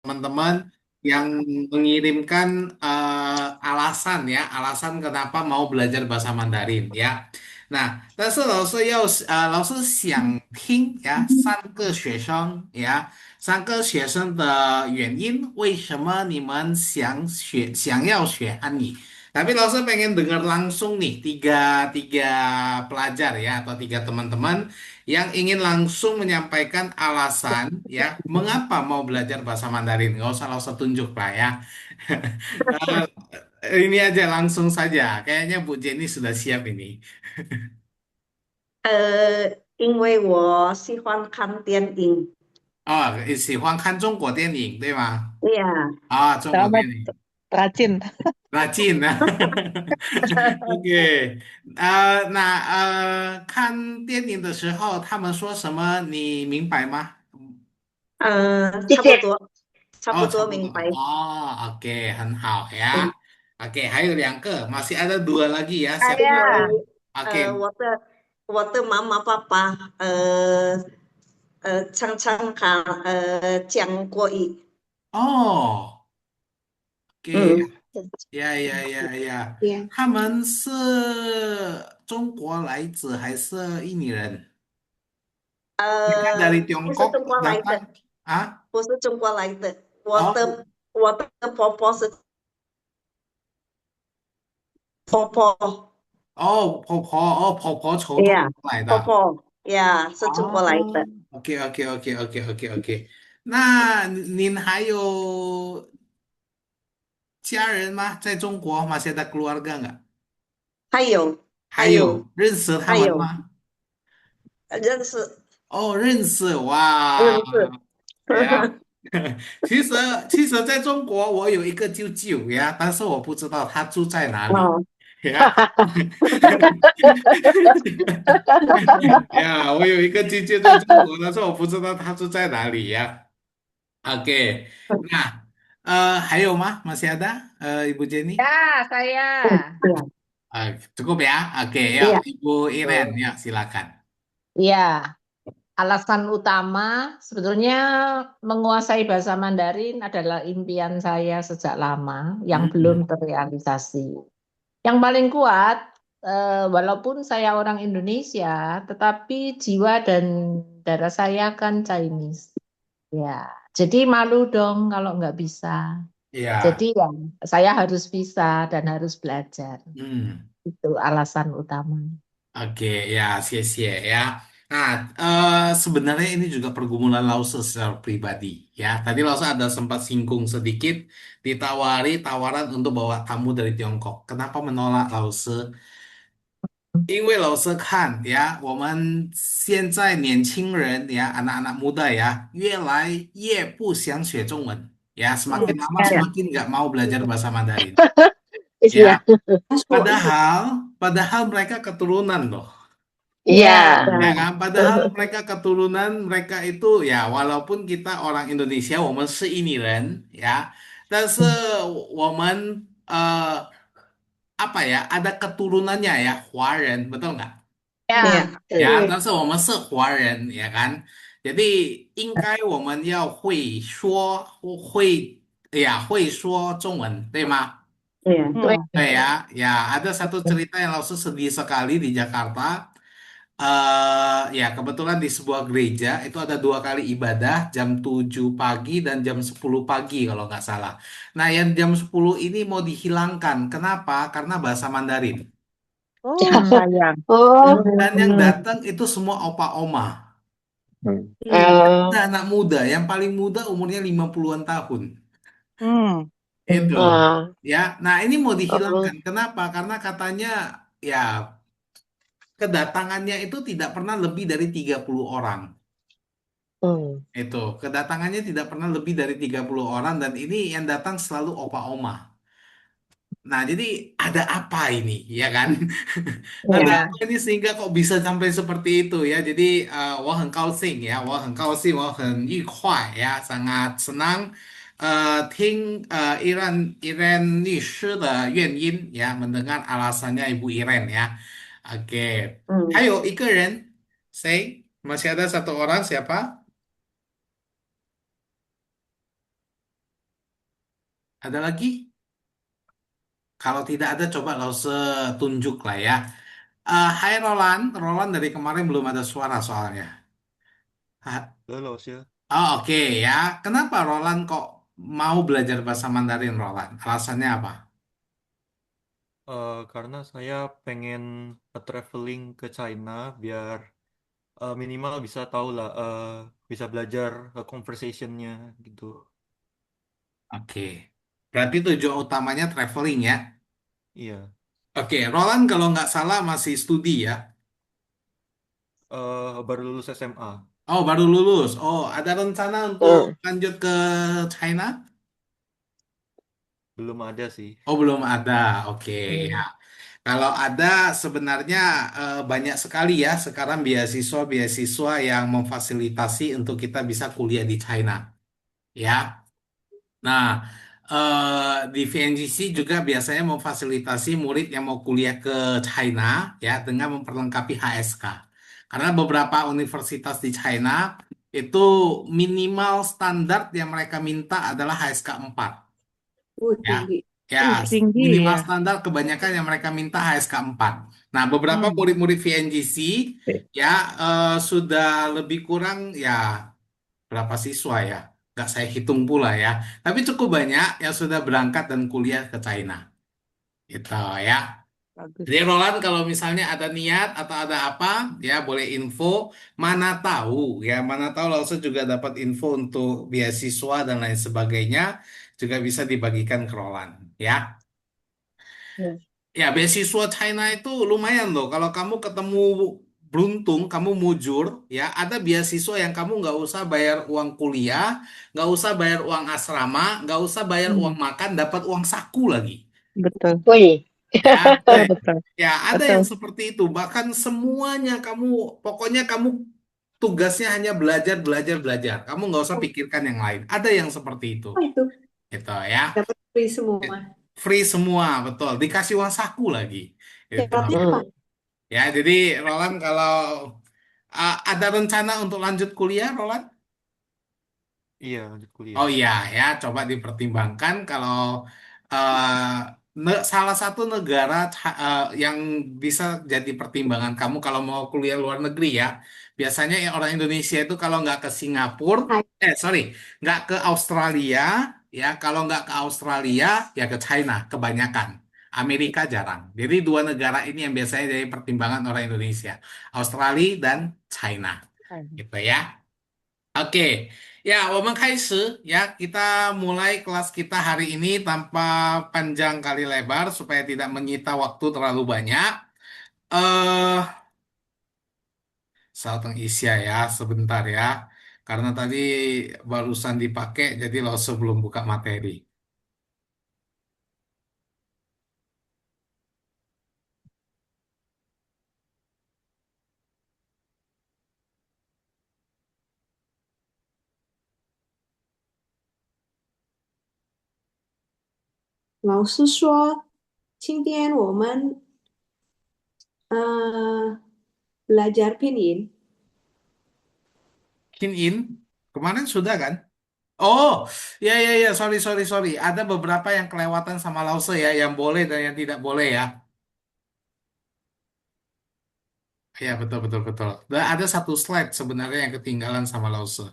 teman-teman yang mengirimkan alasan ya, alasan kenapa mau belajar bahasa Mandarin ya.那但是老师想听呀，三个学生的原因，为什么你们想要学汉语？Tapi Lause pengen dengar langsung nih tiga pelajar ya atau tiga teman-teman yang ingin langsung menyampaikan alasan ya mengapa mau belajar bahasa Mandarin. Nggak usah Lause tunjuk lah ya. Ini aja langsung saja. Kayaknya Bu Jenny sudah siap ini. 因为我喜欢看电影。哦，喜欢看中国电影对吗？对呀。啊，中国 Selamat 电影。rajin. Rajin. OK，看电影的时候他们说什么，你明白吗？差不多，差不哦，差不多。多明白。哦，OK，很好嗯，呀。OK，还有两个，masih ada dua lagi ya. Siapa? 因 Saya 为 OK，我的妈妈爸爸常常讲国语。哦，OK，嗯。呀，ya. 他们是中国来子还是印尼人？mereka dari 不是 Tiongkok 中国来 datang 的，啊？不是中国来的。哦我的婆婆是婆婆。婆婆从中对呀，国来的。婆婆呀是中国来哦的。，OK，那您还有家人吗？在中国masih ada keluarga nggak？还有还还有有认识他还有们吗？认识哦，认识哇，认识。呀，其实在中国我有一个舅舅呀，但是我不知道他住在哪里哦。呀。呀，我有一个舅舅在中国，但是我不知道他住在哪里呀。Oke, nah还有吗? Masih ada Ibu Jenny? Ya, saya. Iya. Cukup ya? Oke, ya Iya. Ibu Iren, ya silakan. Ya, alasan utama sebetulnya menguasai bahasa Mandarin adalah impian saya sejak lama yang Hmm, belum terrealisasi. Yang paling kuat, walaupun saya orang Indonesia, tetapi jiwa dan darah saya kan Chinese. Ya, jadi malu dong kalau nggak bisa. ya, Jadi ya, saya harus bisa dan harus belajar. hmm, Itu alasan utama. oke, ya, ya. Nah, sebenarnya ini juga pergumulan Lause secara pribadi, ya. Tadi Lause ada sempat singgung sedikit, ditawari tawaran untuk bawa tamu dari Tiongkok. Kenapa menolak Lause? 因为老师看呀，我们现在年轻人呀，anak-anak muda ya，越来越不想学中文ya, semakin Hmm. lama Ya. Iya. semakin nggak mau belajar bahasa Mandarin Iya. ya. Padahal mereka keturunan loh. Iya. Ya Iya. kan, padahal mereka keturunan mereka itu ya walaupun kita orang Indonesia, 我们是印尼人 ya, 但是我们apa ya, ada keturunannya ya, 华人, betul nggak? Ya. iya. 呀，是。但是我们是华人也看，jadi 应该我们要会说会呀会说中文，对吗？Iya. Hmm. 对呀，ya ada satu cerita yang langsung sedih sekali di Jakarta. Ya kebetulan di sebuah gereja itu ada dua kali ibadah jam 7 pagi dan jam 10 pagi kalau nggak salah. Nah yang jam 10 ini mau dihilangkan. Kenapa? Karena bahasa Mandarin. Hmm. Sayang. Oh. Dan yang datang itu semua opa oma. Hmm. Nah, anak muda, yang paling muda umurnya 50-an tahun. Hmm. Itu. Ah. Ya. Nah, ini mau Oh. dihilangkan. Kenapa? Karena katanya ya kedatangannya itu tidak pernah lebih dari 30 orang. Hmm. Itu, kedatangannya tidak pernah lebih dari 30 orang dan ini yang datang selalu opa oma. Nah, jadi ada apa ini, ya kan? Ada Iya. apa ini sehingga kok bisa sampai seperti itu ya? Jadi, 我很高兴 ya, 我很高兴, 我很愉快 ya, sangat senang 听Iren 律师的原因 ya, mendengar alasannya Ibu Iren ya. Oke, Hmm. 还有一个人, masih ada satu orang siapa? Ada lagi? Kalau tidak ada, coba Lause tunjuk lah ya. Hai Roland, Roland dari kemarin belum ada suara soalnya. Ha- Halo, Sil. Oh oke ya, kenapa Roland kok mau belajar bahasa Mandarin Roland? Alasannya apa? Karena saya pengen traveling ke China biar minimal bisa tahu lah, bisa belajar conversationnya gitu. Oke, berarti tujuan utamanya traveling ya. Iya. Oke, Roland kalau nggak salah masih studi ya. Baru lulus SMA. Oh baru lulus. Oh ada rencana untuk Hmm. lanjut ke China? Belum ada sih. Oh belum ada. Oke ya. Hmm. Kalau ada sebenarnya banyak sekali ya sekarang beasiswa-beasiswa yang memfasilitasi untuk kita bisa kuliah di China. Ya. Nah, di VNGC juga biasanya memfasilitasi murid yang mau kuliah ke China ya dengan memperlengkapi HSK. Karena beberapa universitas di China itu minimal standar yang mereka minta adalah HSK 4 ya. Tinggi. Ya, Tinggi minimal ya. standar kebanyakan yang mereka minta HSK 4. Nah, beberapa Hmm. murid-murid VNGC ya sudah lebih kurang ya berapa siswa ya? Nggak saya hitung pula ya. Tapi cukup banyak yang sudah berangkat dan kuliah ke China. Gitu ya. Jadi Bagus. Roland kalau misalnya ada niat atau ada apa, ya boleh info. Mana tahu ya, mana tahu Lause juga dapat info untuk beasiswa dan lain sebagainya. Juga bisa dibagikan ke Roland. Ya. Hmm. Ya, beasiswa China itu lumayan loh. Kalau kamu ketemu beruntung, kamu mujur, ya ada beasiswa yang kamu nggak usah bayar uang kuliah, nggak usah bayar uang asrama, nggak usah bayar uang Hmm. makan, dapat uang saku lagi. Betul. Wih. Ya, Betul, betul. ya ada Betul. yang seperti itu. Bahkan semuanya kamu, pokoknya kamu tugasnya hanya belajar, belajar, belajar. Kamu nggak usah pikirkan yang lain. Ada yang seperti itu, Oh, itu gitu ya. dapat free semua. Free semua, betul. Dikasih uang saku lagi. Gitu. Syaratnya apa? Hmm. Ya, jadi Roland kalau ada rencana untuk lanjut kuliah, Roland? Iya, lanjut kuliah. Oh iya, ya coba dipertimbangkan kalau eh, salah satu negara yang bisa jadi pertimbangan kamu kalau mau kuliah luar negeri ya. Biasanya ya orang Indonesia itu kalau nggak ke Singapura, Hai. sorry, nggak ke Australia, ya kalau nggak ke Australia ya ke China kebanyakan. Amerika jarang. Jadi dua negara ini yang biasanya jadi pertimbangan orang Indonesia, Australia dan China, gitu ya. Oke, ya, 我们开始 ya kita mulai kelas kita hari ini tanpa panjang kali lebar supaya tidak menyita waktu terlalu banyak. Eh, Salteng Isya ya, sebentar ya, karena tadi barusan dipakai, jadi lo sebelum buka materi.老师说，今天我们belajar pinyin. Kin in, kemarin sudah kan? Oh, ya ya ya, sorry sorry sorry. Ada beberapa yang kelewatan sama Lause ya, yang boleh dan yang tidak boleh ya. Ya betul betul betul. Dan ada satu slide sebenarnya yang ketinggalan sama Lause.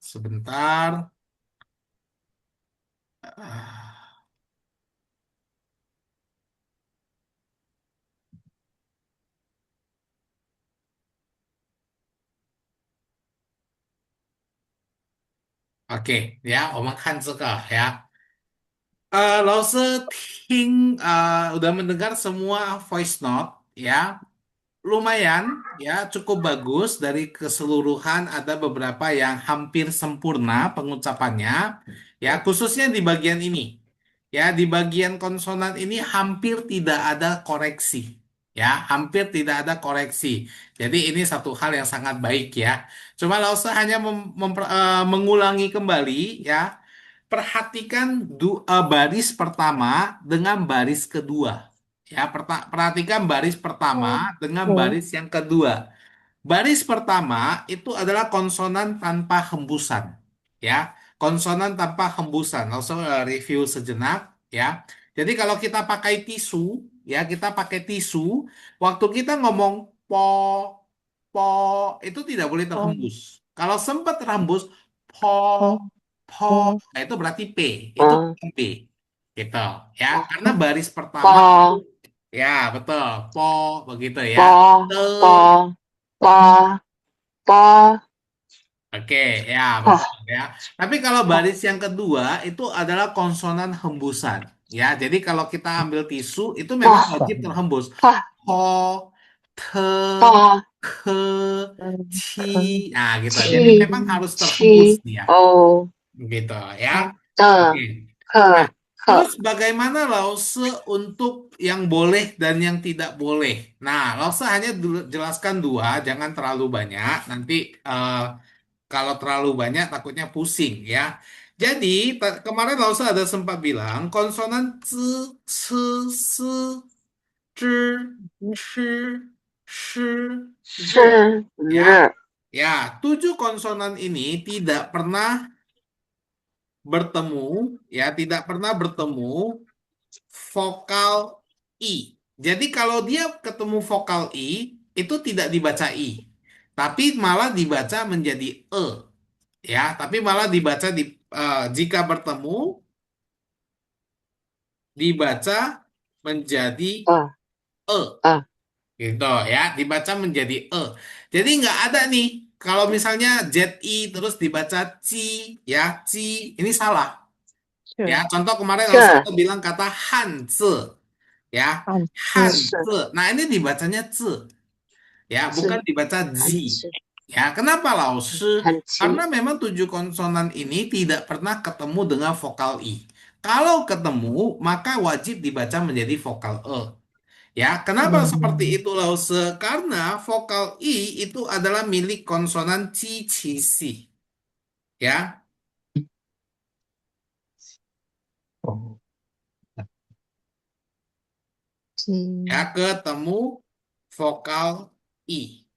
Sebentar. Ah, Oke, ya, 我们看这个 ya. 老师听 udah mendengar semua voice note ya. Lumayan ya, cukup bagus dari keseluruhan ada beberapa yang hampir sempurna pengucapannya ya, khususnya di bagian ini. Ya, di bagian konsonan ini hampir tidak ada koreksi. Ya, hampir tidak ada koreksi. Jadi ini satu hal yang sangat baik ya. Cuma Lause hanya mengulangi kembali ya. Perhatikan baris pertama dengan baris kedua. Ya, perhatikan baris Oh. pertama dengan Hmm. baris yang kedua. Baris pertama itu adalah konsonan tanpa hembusan. Ya. Konsonan tanpa hembusan. Langsung review sejenak ya. Jadi kalau kita pakai tisu, ya kita pakai tisu, waktu kita ngomong po, po, itu tidak boleh Oh, terhembus. Kalau sempat terhembus po, oh, po, oh, nah itu berarti P, itu po, bukan B, gitu ya. Karena oh, baris pertama, po, ya betul, po, begitu ya. po, Te, po, po, po, oke, ya po, betul ya. Tapi kalau po, baris yang kedua itu adalah konsonan hembusan. Ya, jadi kalau kita ambil tisu itu memang po, wajib terhembus. po, Ho, te, po, ke, ci. oh, Nah, gitu. Jadi chi, memang harus terhembus chi, dia. o, Gitu ya. Oke. te, Nah, ke, terus ke, bagaimana Lause untuk yang boleh dan yang tidak boleh? Nah, Lause hanya jelaskan dua, jangan terlalu banyak. Nanti kalau terlalu banyak takutnya pusing ya. Jadi kemarin Lausa ada sempat bilang konsonan z, c, s, zh, sh, sh, z. 是 Ya, 日 ya, tujuh konsonan ini tidak pernah bertemu, ya, tidak pernah bertemu vokal i. Jadi kalau dia ketemu vokal i, itu tidak dibaca i, tapi malah dibaca menjadi e. Ya, tapi malah dibaca jika bertemu dibaca menjadi 啊 e 啊 gitu ya, dibaca menjadi e. Jadi nggak ada nih kalau misalnya zi terus dibaca ci ya, ci ini salah ya. 是 Contoh kemarin Elsa 是 bilang kata hanzi ya, 汉字，是 hanzi. Nah, ini dibacanya z ya, bukan 是 dibaca zi. 很是 Ya, kenapa Laoshi? 很 Karena 气 memang tujuh konsonan ini tidak pernah ketemu dengan vokal i. Kalau ketemu, maka wajib dibaca menjadi vokal e. Ya, kenapa seperti hmm, itu Lause? Karena vokal i itu adalah milik konsonan ci ci si. Ya, oh, ya si, ketemu vokal i.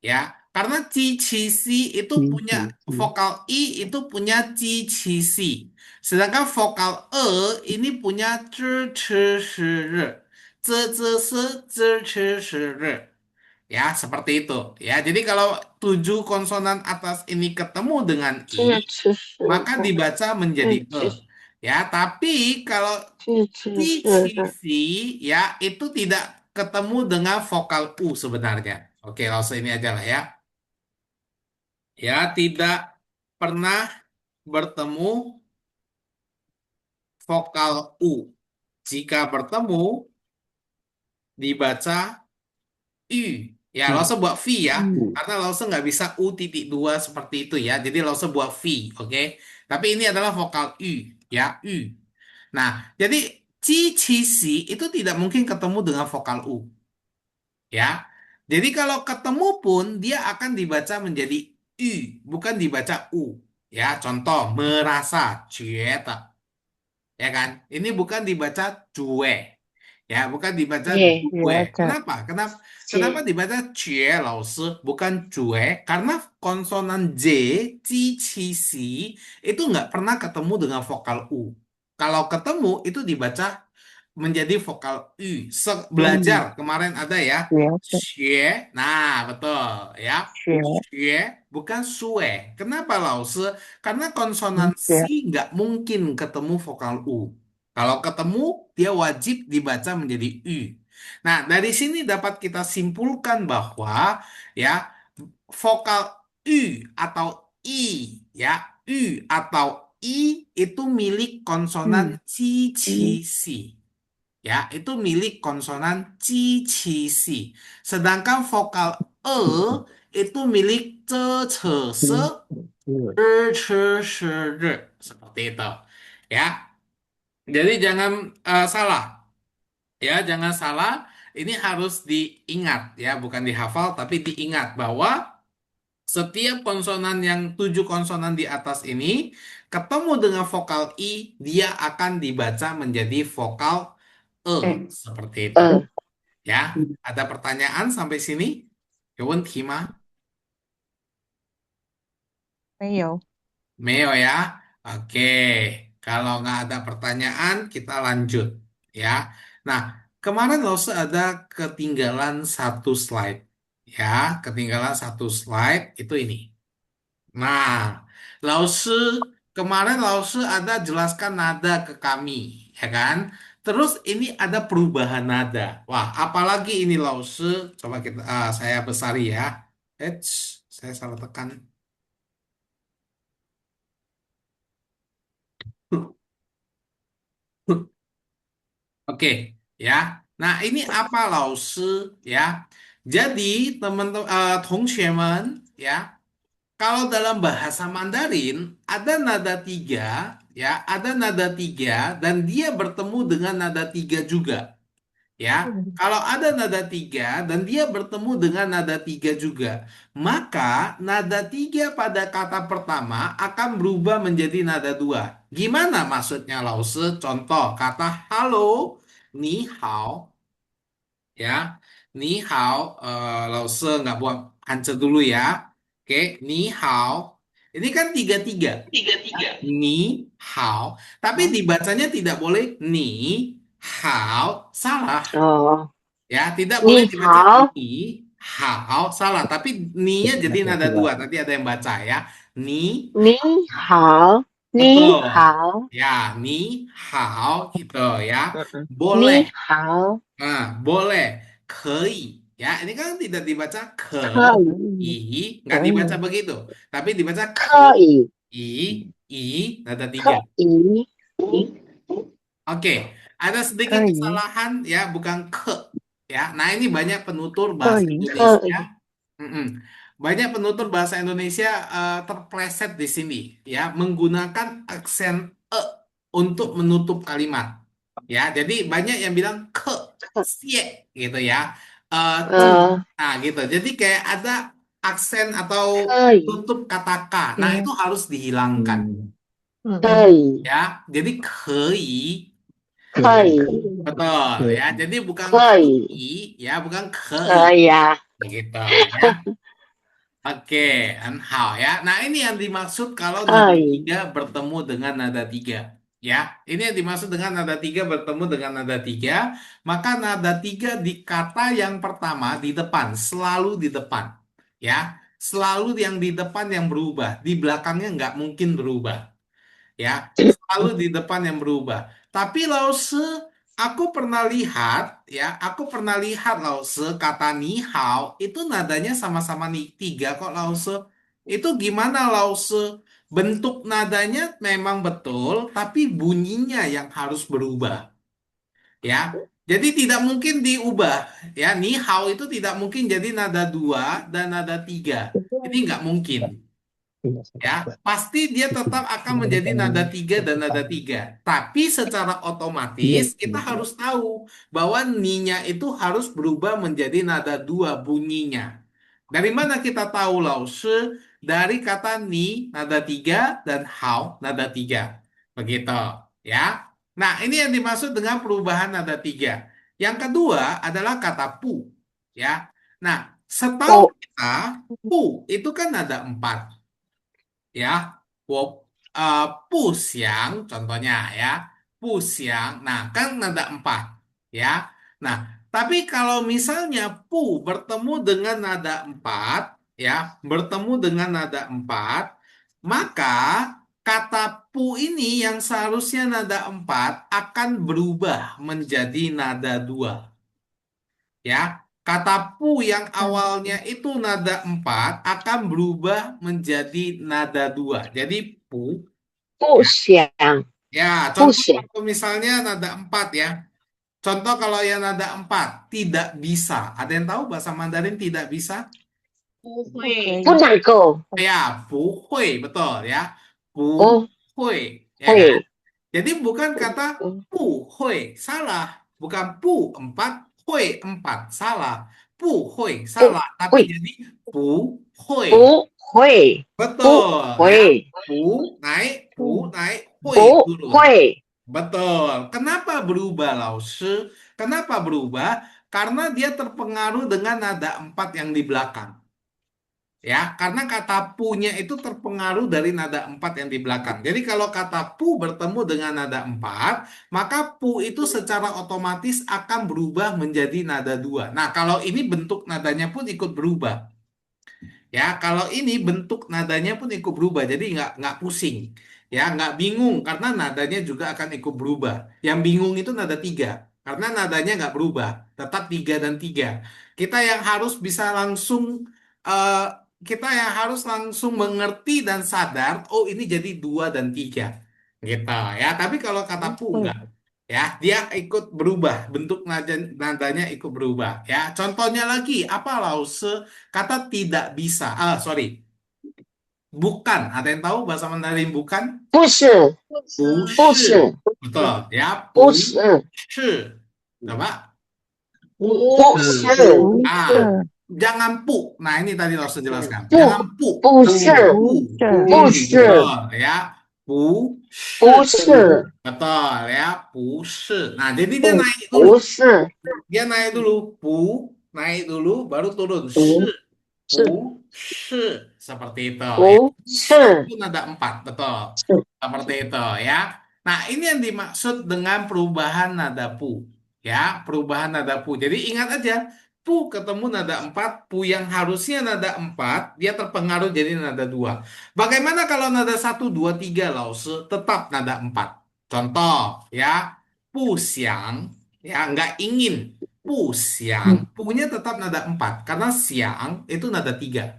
Ya, karena ci ci si itu si, punya si, vokal i itu punya ci ci si. Sedangkan vokal e ini punya zh ch sh r. Z z se z ch sh r. Ya, seperti itu. Ya, jadi kalau tujuh konsonan atas ini ketemu dengan i, 这吃是 maka 日 dibaca menjadi 这 e. 吃 Ya, tapi kalau 这吃 ci 是 ci 日 si ya itu tidak ketemu dengan vokal u sebenarnya. Oke, langsung ini aja lah ya. Ya, tidak pernah bertemu vokal U. Jika bertemu, dibaca U. Ya, si, langsung buat V ya. u, Karena langsung nggak bisa U titik dua seperti itu ya. Jadi langsung buat V, oke? Tapi ini adalah vokal U, ya, U. Nah, jadi ci, ci, si itu tidak mungkin ketemu dengan vokal U, ya. Jadi kalau ketemu pun, dia akan dibaca menjadi U, bukan dibaca U. Ya, contoh, merasa, 觉得 ya kan? Ini bukan dibaca cue, ya, bukan dibaca 耶 cue. 觉得 Kenapa? Kenapa 这 dibaca cue, 老师, bukan cue? Karena konsonan J, ci, ci, si itu nggak pernah ketemu dengan vokal U. Kalau ketemu itu dibaca menjadi vokal U. Belajar 嗯，kemarin ada ya, 觉得 xue. Nah, betul ya. 学 Xue bukan sue. Kenapa Lause? Karena konsonan 觉 si nggak mungkin ketemu vokal U. Kalau ketemu, dia wajib dibaca menjadi U. Nah, dari sini dapat kita simpulkan bahwa ya vokal U atau I ya U atau I itu milik konsonan 嗯 ci ci 一 si. Ya, itu milik konsonan ci ci si. Sedangkan vokal e itu milik ce ce se 一二 er che she re. Seperti itu. Ya, jadi jangan salah. Ya, jangan salah. Ini harus diingat ya, bukan dihafal tapi diingat bahwa setiap konsonan yang tujuh konsonan di atas ini ketemu dengan vokal i, dia akan dibaca menjadi vokal e. 哎 Seperti itu. 呃 Ya, ada pertanyaan sampai sini? 有问题吗？没有，没有呀。Oke, kalau nggak ada pertanyaan, kita lanjut ya. Nah, kemarin Lause ada ketinggalan satu slide ya, ketinggalan satu slide itu ini. Nah, Lause kemarin Lause ada jelaskan nada ke kami, ya kan? Terus ini ada perubahan nada. Wah, apalagi ini Lause? Coba saya besari ya. Eits, saya salah tekan. Oke, ya. Nah, ini apa Lause ya? Jadi, teman-teman, 同学们 ya, kalau dalam bahasa Mandarin ada nada tiga, ya, ada nada tiga dan dia bertemu dengan nada tiga juga. Ya, kalau ada nada tiga dan dia bertemu dengan nada tiga juga, maka nada tiga pada kata pertama akan berubah menjadi nada dua. Gimana maksudnya, Lause? Contoh kata halo, ni hao, ya, ni hao, Lause nggak buat answer dulu ya. Oke, ni hao. Ini kan tiga tiga, ni hao, tapi dibacanya tidak boleh ni hao, salah. Oh, Ya, tidak boleh ni dibaca hao, ni, hao, salah. Tapi ni-nya jadi nada dua. Nanti ada yang baca ya. Ni, ni hao, ni betul. hao, Ya, ni, hao, gitu ya. Mm-mm. Boleh. Ni hao, Nah, boleh. Kei. Ya, ini kan tidak dibaca ke, 可 i, 以，nggak dibaca begitu. Tapi dibaca ke, 可以， i, nada 可 tiga. 以， Oke, ada sedikit 可以， kesalahan ya, bukan ke. Ya, nah ini banyak penutur 可 bahasa 以，可 Indonesia. 以， Mm-mm. Banyak penutur bahasa Indonesia terpleset di sini ya menggunakan aksen untuk menutup kalimat. Ya, jadi banyak yang bilang ke 可 sie gitu ya. Tu. 呃， Nah, gitu. Jadi kayak ada aksen atau 可以， tutup kata k. Nah, itu Hmm. harus dihilangkan可 Hmm. 以， ya. Jadi kei 可以， betul ya. Jadi bukan 可以， kei ya, bukan kei 可以啊， begitu ya. Oke, anhao ya. Nah, ini yang dimaksud kalau 可 nada 以， tiga bertemu dengan nada tiga. Ya, ini yang dimaksud dengan nada tiga bertemu dengan nada tiga. Maka nada tiga di kata yang pertama di depan, selalu di depan. Ya, selalu yang di depan yang berubah. Di belakangnya nggak mungkin berubah. Ya, selalu di depan yang berubah. Tapi Lause, aku pernah lihat, ya, aku pernah lihat Lause kata ni hao itu nadanya sama-sama nih tiga kok Lause. Itu gimana Lause? Bentuk nadanya memang betul, tapi bunyinya yang harus berubah, ya. Jadi tidak mungkin diubah, ya. Ni hao itu tidak mungkin jadi nada dua dan nada tiga. Ini nggak mungkin. Ya, pasti dia tetap akan menjadi nada tiga dan nada tiga. Tapi secara otomatis kita harus tahu bahwa ni-nya itu harus berubah menjadi nada dua bunyinya. Dari mana kita tahu Lause? Dari kata ni nada tiga dan hao nada tiga. Begitu, ya. Nah, ini yang dimaksud dengan perubahan nada tiga. Yang kedua adalah kata pu, ya. Nah, setahu 不 kita pu itu kan nada empat. Ya, 我 pusiang contohnya ya, pusiang. Nah, kan nada empat ya. Nah, tapi kalau misalnya pu bertemu dengan nada empat ya, bertemu dengan nada empat, maka kata pu ini yang seharusnya nada empat akan berubah menjadi nada dua. Ya, kata pu yang awalnya itu nada empat akan berubah menjadi nada dua. Jadi pu, 不 ya, 想， ya, 不 contoh 想， kalau misalnya nada empat ya. Contoh kalau yang nada empat tidak bisa. Ada yang tahu bahasa Mandarin tidak bisa? 不可以。不能够， Ya, 不会, betul ya. 不不会, ya kan? 会， Jadi bukan kata 嗯 pu hui salah, bukan pu empat hui empat salah, pu hui 不 salah, tapi 会， jadi pu hui 不会， 不 betul ya, 会， pu naik hui 不 turun 会， betul. Kenapa berubah Lause? Kenapa berubah? Karena dia terpengaruh dengan nada empat yang di belakang. Ya, karena kata punya itu terpengaruh dari nada 4 yang di belakang. Jadi kalau kata pu bertemu dengan nada 4, maka pu itu secara otomatis akan berubah menjadi nada 2. Nah, kalau ini bentuk nadanya pun ikut berubah. Ya, kalau ini bentuk nadanya pun ikut berubah, jadi nggak pusing, ya nggak bingung karena nadanya juga akan ikut berubah. Yang bingung itu nada 3, karena nadanya nggak berubah, tetap 3 dan 3. Kita yang harus bisa langsung, eh, kita yang harus langsung mengerti dan sadar, oh ini jadi 2 dan 3, gitu ya. Tapi kalau kata pu enggak. Ya, dia ikut berubah, bentuk nadanya ikut berubah. Ya, contohnya lagi, apa lause kata tidak bisa. Ah, sorry, bukan. Ada yang tahu bahasa Mandarin bukan? 不是，不不是，是，betul. Ya, 不 不是，是. Coba. 不是，Ah, jangan pu. Nah, ini tadi harus jelaskan. 不，Jangan pu. 不 Pu, 是， pu, 不是， betul. Ya, 不不是. 是， Betul ya, 不是. Nah, jadi dia 不，naik dulu. 不是， Dia naik dulu, pu, naik dulu, baru turun. 不 Shi, 是，pu, shi, seperti itu ya. 不 Shi 是， itu nada 4, betul. Seperti itu ya. Nah, ini yang dimaksud dengan perubahan nada pu. Ya, perubahan nada pu. Jadi ingat aja, pu ketemu nada 4, pu yang harusnya nada 4, dia terpengaruh jadi nada 2. Bagaimana kalau nada 1, 2, 3, lause tetap nada 4? Contoh ya, pu siang, ya nggak ingin. Pu siang, punya tetap nada 4 karena siang itu nada 3.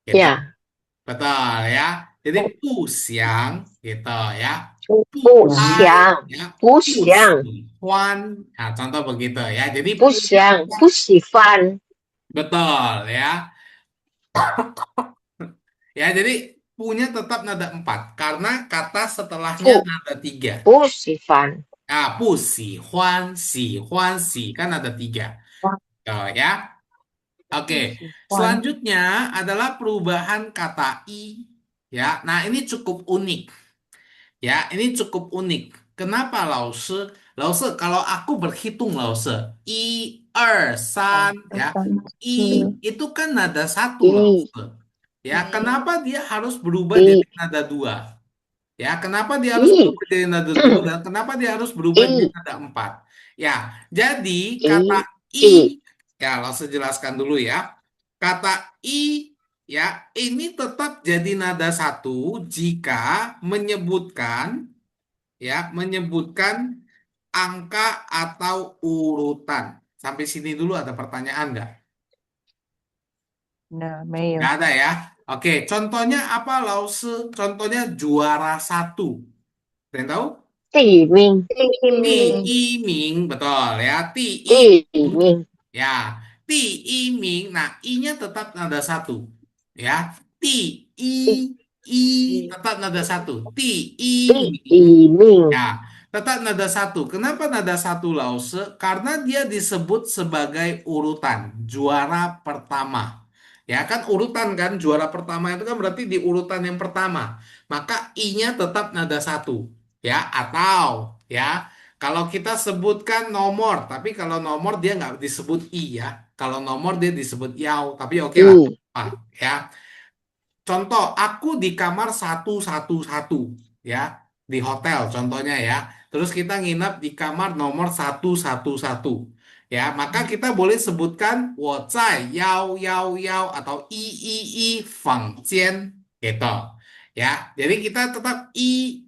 Gitu. 呀，Betul ya. Jadi pu siang gitu ya. Pu 不 ai 想， ya. 不 Pu 想， si huan. Nah, contoh begitu ya. Jadi 不 punya 想，不喜欢， betul ya. Ya, jadi punya tetap nada 4 karena kata setelahnya 不， nada 3. 不喜欢， Ah, pu si huan si kan ada 3. Oh, ya. Oke, 不喜欢。 selanjutnya adalah perubahan kata i. Ya, nah ini cukup unik. Ya, ini cukup unik. Kenapa lause? Lause, kalau aku berhitung lause, i, san, ya, i 是 itu kan nada 1 一 lause. Ya, kenapa dia harus berubah jadi 一 nada 2? Ya, kenapa dia harus 一 berubah jadi nada 2 dan kenapa dia harus berubah jadi 一 nada 4? Ya, jadi kata 一 i, 一 ya langsung jelaskan dulu ya. Kata i, ya ini tetap jadi nada 1 jika menyebutkan, ya menyebutkan angka atau urutan. Sampai sini dulu ada pertanyaan nggak? 那没 Nggak 有。 ada ya. Oke, contohnya apa lause? Contohnya juara 1. Ada yang tahu? 第一名，第一名， Tiiming, betul ya. 第 Tiiming, 一名， ya. Tiiming, nah i-nya tetap nada 1. Ya. Ti, i, 第 tetap nada 1. 第 Tiiming, 一名， ya. Tetap nada 1. Kenapa nada 1 lause? Karena dia disebut sebagai urutan, juara pertama. Ya kan urutan kan, juara pertama itu kan berarti di urutan yang pertama. Maka i-nya tetap nada 1. Ya, atau ya kalau kita sebutkan nomor, tapi kalau nomor dia nggak disebut i ya. Kalau nomor dia disebut yao, tapi oke lah. 一 Ah, ya. Contoh, aku di kamar 111 ya, di hotel contohnya ya. Terus kita nginap di kamar nomor 111. Ya, maka kita boleh sebutkan 我在111atau 111房间 gitu. Ya, jadi kita tetap i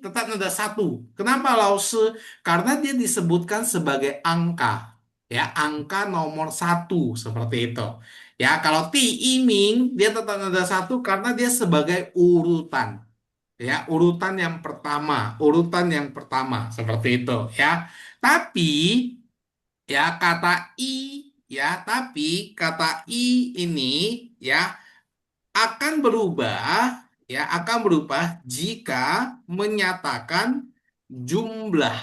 tetap nada 1. Kenapa lause? Karena dia disebutkan sebagai angka. Ya, angka nomor 1 seperti itu. Ya, kalau ti iming dia tetap nada 1 karena dia sebagai urutan. Ya, urutan yang pertama seperti itu ya. Tapi ya kata i ini ya akan berubah jika menyatakan jumlah.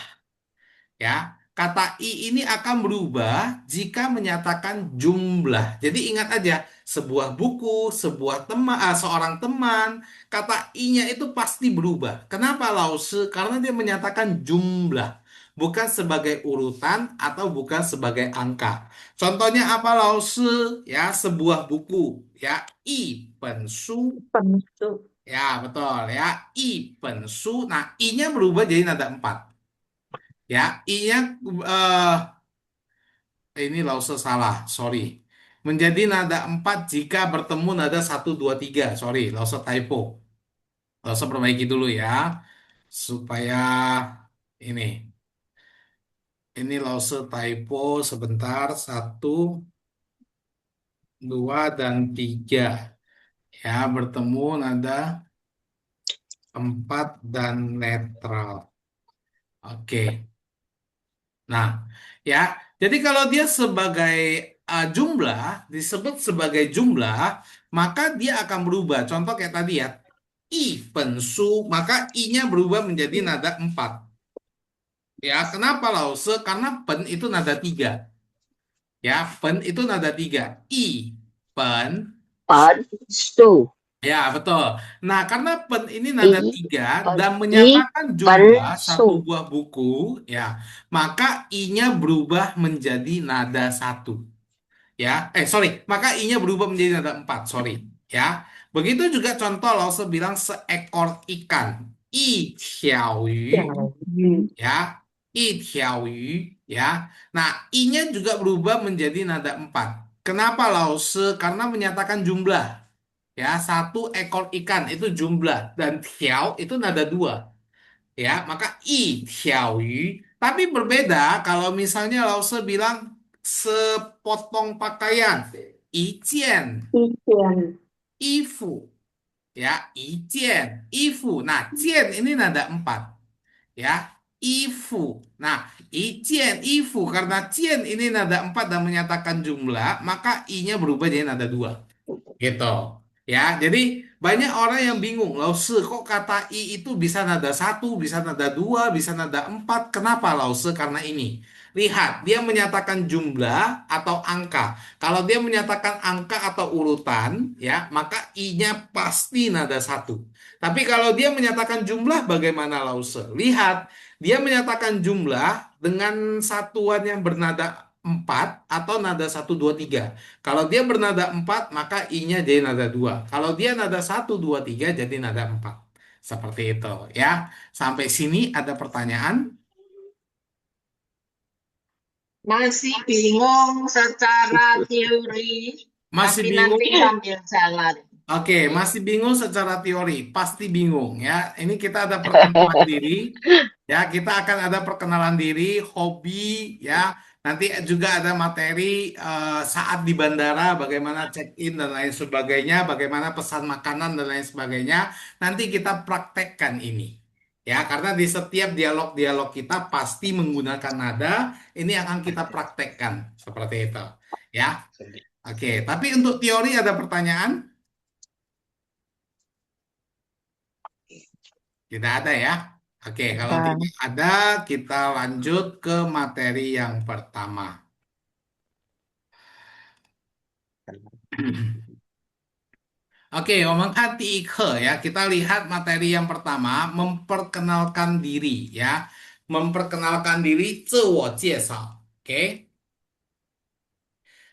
Ya, kata i ini akan berubah jika menyatakan jumlah. Jadi ingat aja, sebuah buku, sebuah teman, seorang teman, kata i-nya itu pasti berubah. Kenapa lause? Karena dia menyatakan jumlah. bukan sebagai urutan atau bukan sebagai angka. Contohnya apa, Lause? Ya, sebuah buku. Ya, i pensu. Pensu. Ya, betul ya. I pensu. Nah, i-nya berubah jadi nada 4. Ya, i-nya ini Lause salah, sorry. Menjadi nada 4 jika bertemu nada 1, 2, 3. Sorry, Lause typo. Lause perbaiki dulu ya. Supaya ini. Ini Lause typo sebentar. 1, 2, dan 3. Ya, bertemu nada 4 dan netral. Oke. Nah, ya. Jadi kalau dia sebagai jumlah, disebut sebagai jumlah, maka dia akan berubah. Contoh kayak tadi ya. I pensu, maka I-nya berubah menjadi nada 4. Ya, kenapa Lause? Karena pen itu nada 3. Ya, pen itu nada 3. I, pen, Pensu. ya, betul. Nah, karena pen ini I, nada 3 pen, dan I, menyatakan jumlah pensu. satu buah buku, ya, maka I-nya berubah menjadi nada 1. Ya, sorry, maka I-nya berubah menjadi nada 4, sorry. Ya, begitu juga contoh Lause bilang seekor ikan. I tiao yu, ya, I tiao yu, ya. Nah, I-nya juga berubah menjadi nada 4. Kenapa Lause? Karena menyatakan jumlah. Ya, satu ekor ikan itu jumlah dan tiao itu nada 2. Ya, maka i tiao yu. Tapi berbeda kalau misalnya Lause bilang sepotong pakaian, i jian Ijen. ifu. Ya, i jian ifu. Nah, jian ini nada 4. Ya, ifu. Nah, i jian ifu karena jian ini nada 4 dan menyatakan jumlah, maka i-nya berubah jadi nada 2. Gitu. Ya, jadi banyak orang yang bingung, Lause kok kata I itu bisa nada 1, bisa nada 2, bisa nada 4. Kenapa Lause? Karena ini. Lihat, dia menyatakan jumlah atau angka. Kalau dia menyatakan angka atau urutan, ya, maka I-nya pasti nada 1. Tapi kalau dia menyatakan jumlah, bagaimana Lause? Lihat, dia menyatakan jumlah dengan satuan yang bernada 4 atau nada 1, 2, 3. Kalau dia bernada 4, maka I-nya jadi nada 2. Kalau dia nada 1, 2, 3, jadi nada 4. Seperti itu ya. Sampai sini ada pertanyaan? Masih bingung secara teori, Masih tapi bingung? nanti sambil jalan. Oke, masih bingung secara teori. Pasti bingung ya. Ini kita ada perkenalan diri. Ya, kita akan ada perkenalan diri, hobi, ya. Nanti juga ada materi saat di bandara, bagaimana check-in dan lain sebagainya, bagaimana pesan makanan dan lain sebagainya. Nanti kita praktekkan ini. Ya, karena di setiap dialog-dialog kita pasti menggunakan nada, ini akan kita praktekkan seperti itu. Ya. Oke, tapi untuk teori ada pertanyaan? Tidak ada ya. Oke, kalau tidak ada, kita lanjut ke materi yang pertama. Oke, omong hati ya. Kita lihat materi yang pertama, memperkenalkan diri ya. Memperkenalkan diri, 自我介绍. Oke.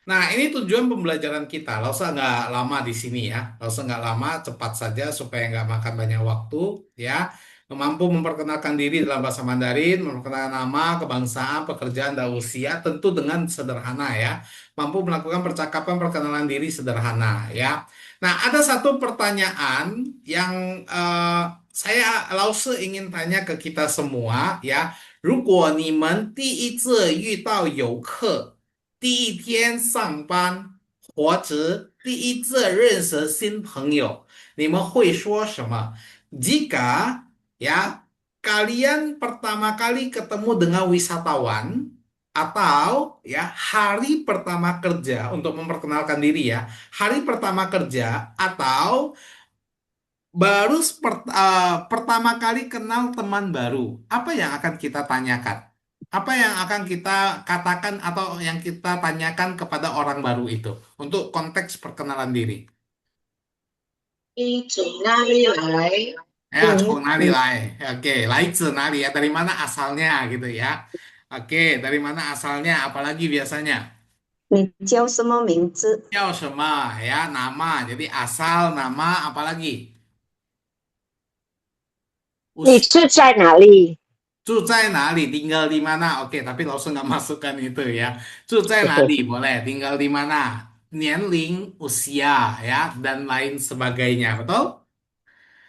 Nah, ini tujuan pembelajaran kita. Nggak usah nggak lama di sini ya. Nggak usah nggak lama, cepat saja supaya nggak makan banyak waktu ya. Mampu memperkenalkan diri dalam bahasa Mandarin, memperkenalkan nama, kebangsaan, pekerjaan, dan usia, tentu dengan sederhana ya. Mampu melakukan percakapan perkenalan diri sederhana ya. Nah, ada satu pertanyaan yang saya Lause ingin tanya ke kita semua ya. 如果你们第一次遇到游客第一天上班，或者第一次认识新朋友，你们会说什么？ Jika ya kalian pertama kali ketemu dengan wisatawan atau ya hari pertama kerja untuk memperkenalkan diri ya, hari pertama kerja atau baru pertama kali kenal teman baru, apa yang akan kita tanyakan? Apa yang akan kita katakan atau yang kita tanyakan kepada orang baru itu untuk konteks perkenalan diri? 你从哪里来？ Ya,从哪里来? Oke, 来自哪里 ya? Dari mana asalnya gitu ya? Oke, dari mana asalnya? Apalagi biasanya? 你叫什么名字？叫什么 ya? Nama. Jadi asal, nama, apalagi? 你住在哪里？住在哪里? Tinggal di mana? Oke, tapi langsung nggak masukkan itu ya. 住在哪里 boleh. Tinggal di mana? 年龄, usia ya, dan lain sebagainya. Betul?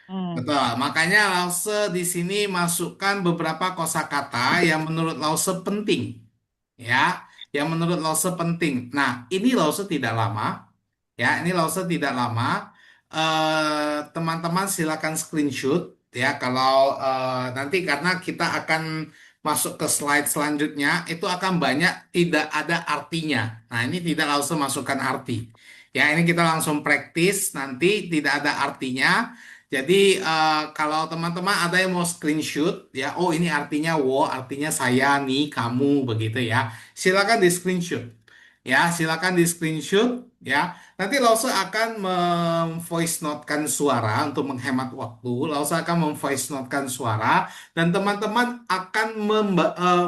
Hmm. Betul. Makanya Lause di sini masukkan beberapa kosakata yang menurut Lause penting. Ya, yang menurut Lause penting. Nah, ini Lause tidak lama. Ya, ini Lause tidak lama. Teman-teman silakan screenshot ya kalau nanti karena kita akan masuk ke slide selanjutnya itu akan banyak tidak ada artinya. Nah, ini tidak Lause masukkan arti. Ya, ini kita langsung praktis nanti tidak ada artinya. Jadi kalau teman-teman ada yang mau screenshot ya, oh ini artinya wo, artinya saya nih, kamu begitu ya. Silakan di screenshot. Ya, silakan di screenshot ya. Nanti Lause akan memvoice notekan suara untuk menghemat waktu. Lause akan memvoice notekan suara dan teman-teman akan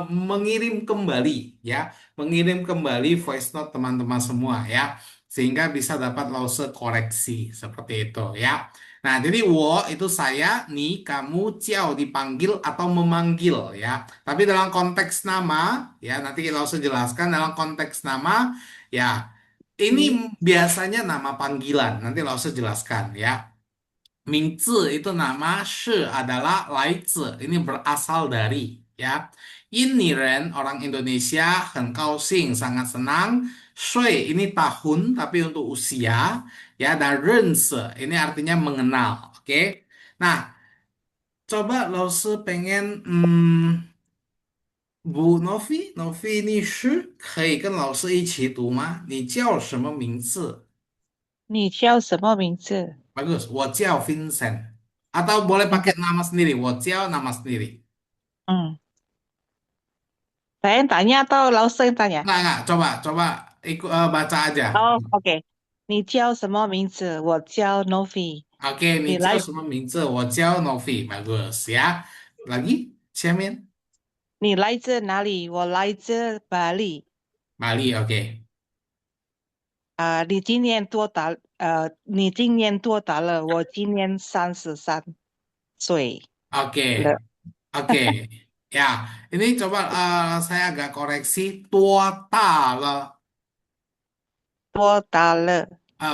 mengirim kembali ya, mengirim kembali voice note teman-teman semua ya, sehingga bisa dapat Lause koreksi seperti itu ya. Nah, jadi wo itu saya, nih, kamu, ciao dipanggil atau memanggil ya. Tapi dalam konteks nama, ya nanti kita langsung jelaskan dalam konteks nama, ya ini biasanya nama panggilan. Nanti langsung jelaskan ya. Mingzi itu nama, shi adalah 来自, ini berasal dari ya. Yin orang Indonesia, 很高兴, sangat senang. Shui ini tahun tapi untuk usia ya, dan 认识 ini artinya mengenal. Oke. Nah, coba Lause pengen Bu Novi 你是可以跟老师一起读吗？你叫什么名字？ 你叫什么名字？ Bagus, 我叫 Vincent. Atau boleh pakai nama sendiri, 我叫nama sendiri. Hmm. Saya yang tanya atau Lause yang tanya? Enggak, coba ikut baca aja. Oh, OK。你叫什么名字？我叫 Novi。Oke, 你来，你叫什么名字？我叫 Novi. Bagus ya. Lagi, 下面 你来自哪里？我来自巴黎。Bali, oke. 你今年多大？你今年多大了？我今年33岁 Oke, 了。oke. Ya, ini coba saya agak koreksi. Tua ta le. 多大了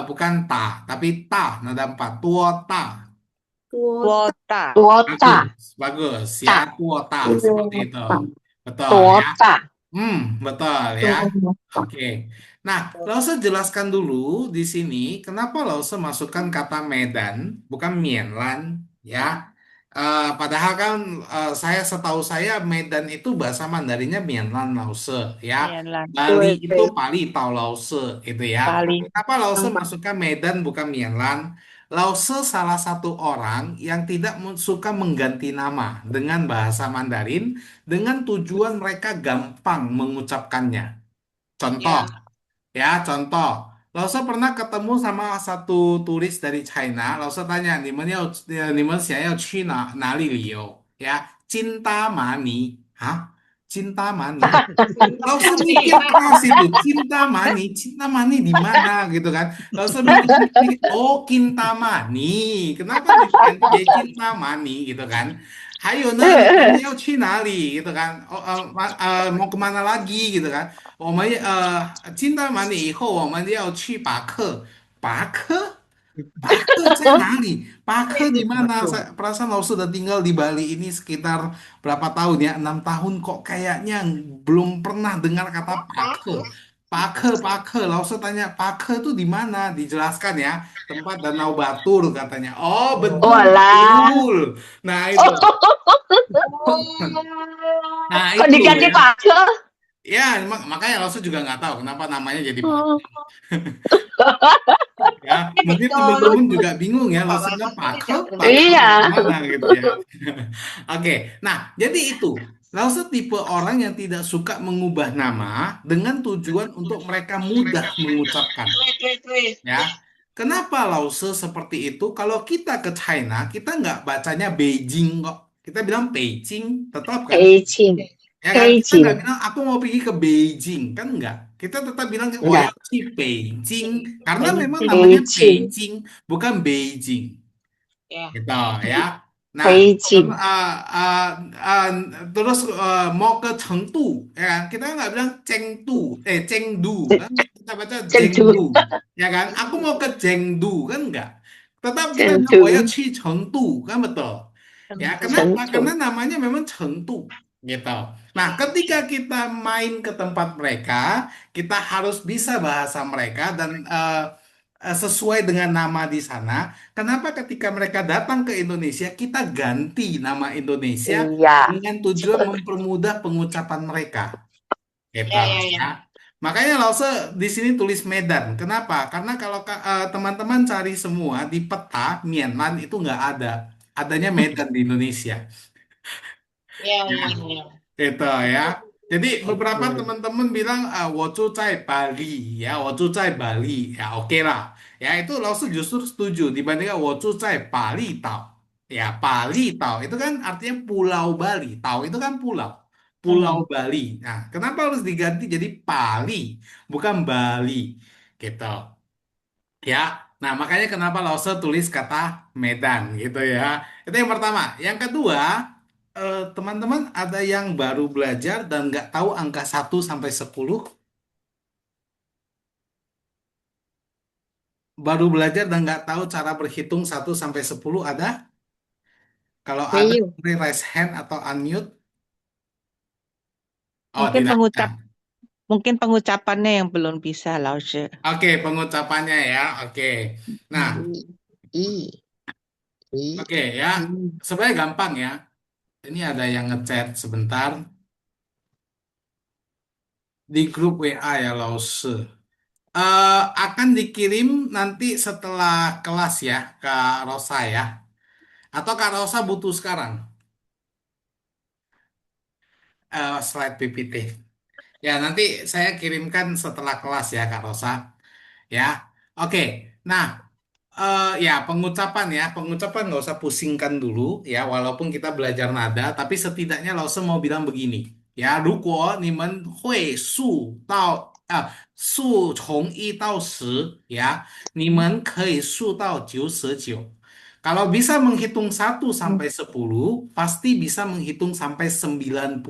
？Bukan ta, tapi ta, nada empat. Tua ta. 多多大？多大？ Bagus ya, 大 tua ta, 多 seperti itu. 大 Betul 多 ya. 大？ Betul ya. 多大 Oke. Nah, Lause jelaskan dulu di sini kenapa Lause masukkan kata Medan, bukan Mienlan, ya. Padahal kan saya setahu saya Medan itu bahasa Mandarinnya Mienlan Lause, ya. 面了， Bali 对 itu Pali Tau Lause, itu ya. 巴黎。 Kenapa Lause masukkan Medan bukan Mienlan? Lause salah satu orang yang tidak suka mengganti nama dengan bahasa Mandarin dengan tujuan mereka gampang mengucapkannya. Contoh, Ya. ya contoh. Lause pernah ketemu sama satu turis dari China. Lause tanya, 你们想要去哪里旅游? Ya, cinta mani. Hah? Cinta mani? Lause mikir keras itu, cinta mani di mana gitu kan? Lause mikir, oh Kintamani, kenapa diganti jadi cinta mani gitu kan? Hayo ne, 你们要去哪里 gitu kan? Oh, mau kemana lagi gitu kan? 我们金大满以后我们要去巴克，巴克在哪里？巴克di mana? Perasaan lo sudah tinggal di Bali ini sekitar berapa tahun ya? 6 tahun kok kayaknya belum pernah dengar kata Pake. Pake. Lalu tanya Pake itu di mana? Dijelaskan ya. Tempat Danau Batur katanya. Oh betul Walah. betul. Nah itu. Nah Kok itu diganti ya. Pake? Ya makanya Langsung juga nggak tahu kenapa namanya jadi Pake. Ya, mungkin teman-teman juga bingung ya, maksudnya pakai Iya. mana gitu ya. Oke, nah jadi itu. Lause tipe orang yang tidak suka mengubah nama dengan tujuan untuk mereka mudah mengucapkan. Ya, Kenapa Lause seperti itu? Kalau kita ke China, kita nggak bacanya Beijing kok. Kita bilang Beijing, tetap kan? 黑青 Ya kan? 黑 Kita nggak 青 bilang aku mau pergi ke Beijing, kan nggak? Kita tetap bilang enggak Woyao Beijing, karena memang namanya 黑青 Beijing, bukan Beijing. Gitu ya. Nah, 黑青 uh, uh, terus mau ke Chengdu, ya kan? Kita nggak bilang Chengdu, Chengdu, kan? Kita baca 珍珠 Chengdu, ya kan? Aku mau ke Chengdu, kan enggak? Tetap kita 珍 bilang 我要 珠 去 Chengdu, kan betul? Ya, kenapa? 珍 Karena 珠 namanya memang Chengdu, gitu. Nah, ketika kita main ke tempat mereka, kita harus bisa bahasa mereka dan sesuai dengan nama di sana. Kenapa ketika mereka datang ke Indonesia, kita ganti nama Indonesia iya dengan tujuan mempermudah pengucapan mereka, gitu ya. Makanya Lause di sini tulis Medan. Kenapa? Karena kalau teman-teman cari semua di peta Myanmar itu nggak ada. Adanya Medan di Indonesia. Itu ya. Jadi beberapa teman-teman bilang 我住在 Bali ya, 我住在 Bali ya oke lah. Ya itu Laosu justru setuju dibandingkan 我住在 Bali Tau. Ya Bali Tau itu kan artinya Pulau Bali. Tau itu kan pulau. Pulau Bali. Nah, kenapa harus diganti jadi Bali bukan Bali gitu. Ya. Nah, makanya kenapa Lause tulis kata Medan gitu ya. Itu yang pertama. Yang kedua, teman-teman ada yang baru belajar dan nggak tahu angka 1 sampai 10. Baru belajar dan nggak tahu cara berhitung 1 sampai 10 ada? Kalau ada, 没有， boleh raise hand atau unmute. Oh, Mungkin tidak ada. mungkin pengucapannya yang belum bisa, Lause. Oke, pengucapannya ya. Oke. Nah, 一，一， oke ya. Sebenarnya gampang ya. Ini ada yang ngechat sebentar di grup WA ya, Lause. Akan dikirim nanti setelah kelas ya, Kak Rosa ya. Atau Kak Rosa butuh sekarang slide PPT. Ya, nanti saya kirimkan setelah kelas ya, Kak Rosa. Ya, oke. Nah, ya pengucapan nggak usah pusingkan dulu ya, walaupun kita belajar nada, tapi setidaknya Lause mau bilang begini. Ya, 如果你们会数到数从1到10呀，你们可以数到99。Kalau bisa menghitung 1 sampai 10, pasti bisa menghitung sampai 99.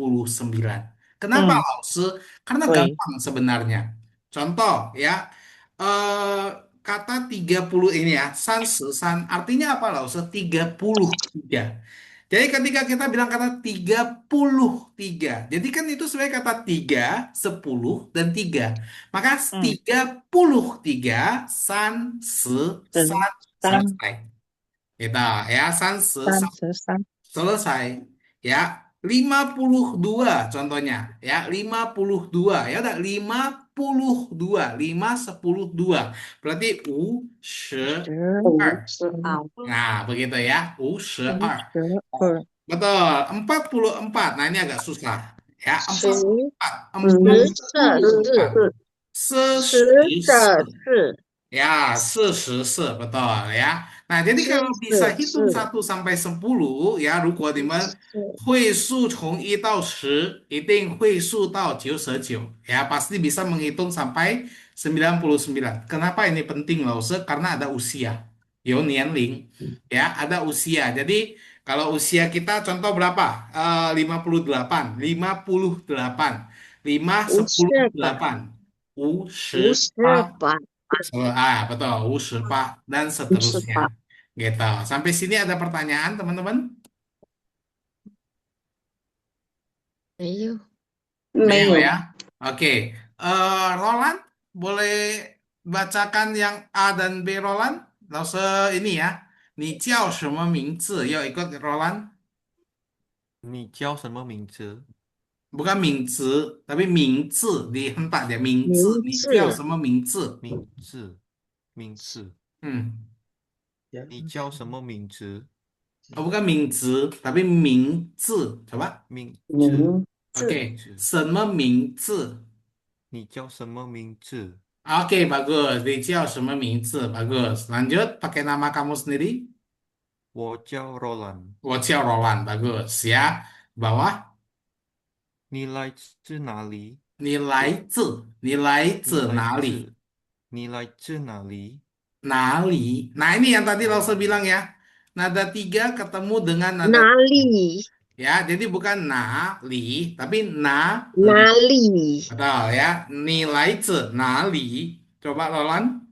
Kenapa, 嗯，Lause? Karena 对， gampang sebenarnya. Contoh ya, eh, kata 30 ini ya, san artinya apa, Lause? 33. Jadi ketika kita bilang kata 33, jadi kan itu sebenarnya kata 3, 10, dan 3. Maka 嗯，33 san 三 selesai. Kita ya san 33，selesai ya. 52 contohnya ya, 52 ya udah 52, 5 10 2 berarti 52. 52，Nah begitu ya, 52. 52，Betul, 44. Nah, ini agak susah. Ya, 十 44. 十 44. 四十的 44. 四 Ya, 44, betul ya. Nah, jadi 十 kalau bisa 四 hitung 是 1 sampai 10, ya, 如果你们会数从1到10，一定会数到99. Ya, pasti bisa menghitung sampai 99. Kenapa ini penting, Lause? Karena ada usia. Yo, nianling. Ya, ada usia. Jadi, kalau usia kita contoh berapa? 58. 58. 5, 五十 10, 八 8. 五十 58. 八 Betul, 58 dan 五十 seterusnya. 八 Gitu. Sampai sini ada pertanyaan, teman-teman? 没有， 没 Leo 有 ya. Oke. Roland, boleh bacakan yang A dan B, Roland? Langsung ini ya. 你叫什么名字？要ikut Roland. 你叫什么名字？ Bukan 名字, tapi 名字. Dihentak dia. 名字. 名字你叫什么名字?名字，名字， 你叫什么名字？ Oh, bukan 名字, tapi 名字. Coba. 名字，名字 Oke. 什么名字?你叫什么名字？ Oke, bagus. 你叫什么名字? Bagus. Lanjut, pakai nama kamu sendiri. 我叫 Roland. 我叫 Roland. Bagus ya. Bawah, 你来自哪里？你来自哪里？你来自哪里？哪里? Nah, ini yang tadi Lause bilang ya. Nada tiga ketemu dengan nada 哪 tiga. 里？Ya, jadi bukan na li, tapi na li. 哪里？Betul ya. Nilai ce, nali. Coba Roland.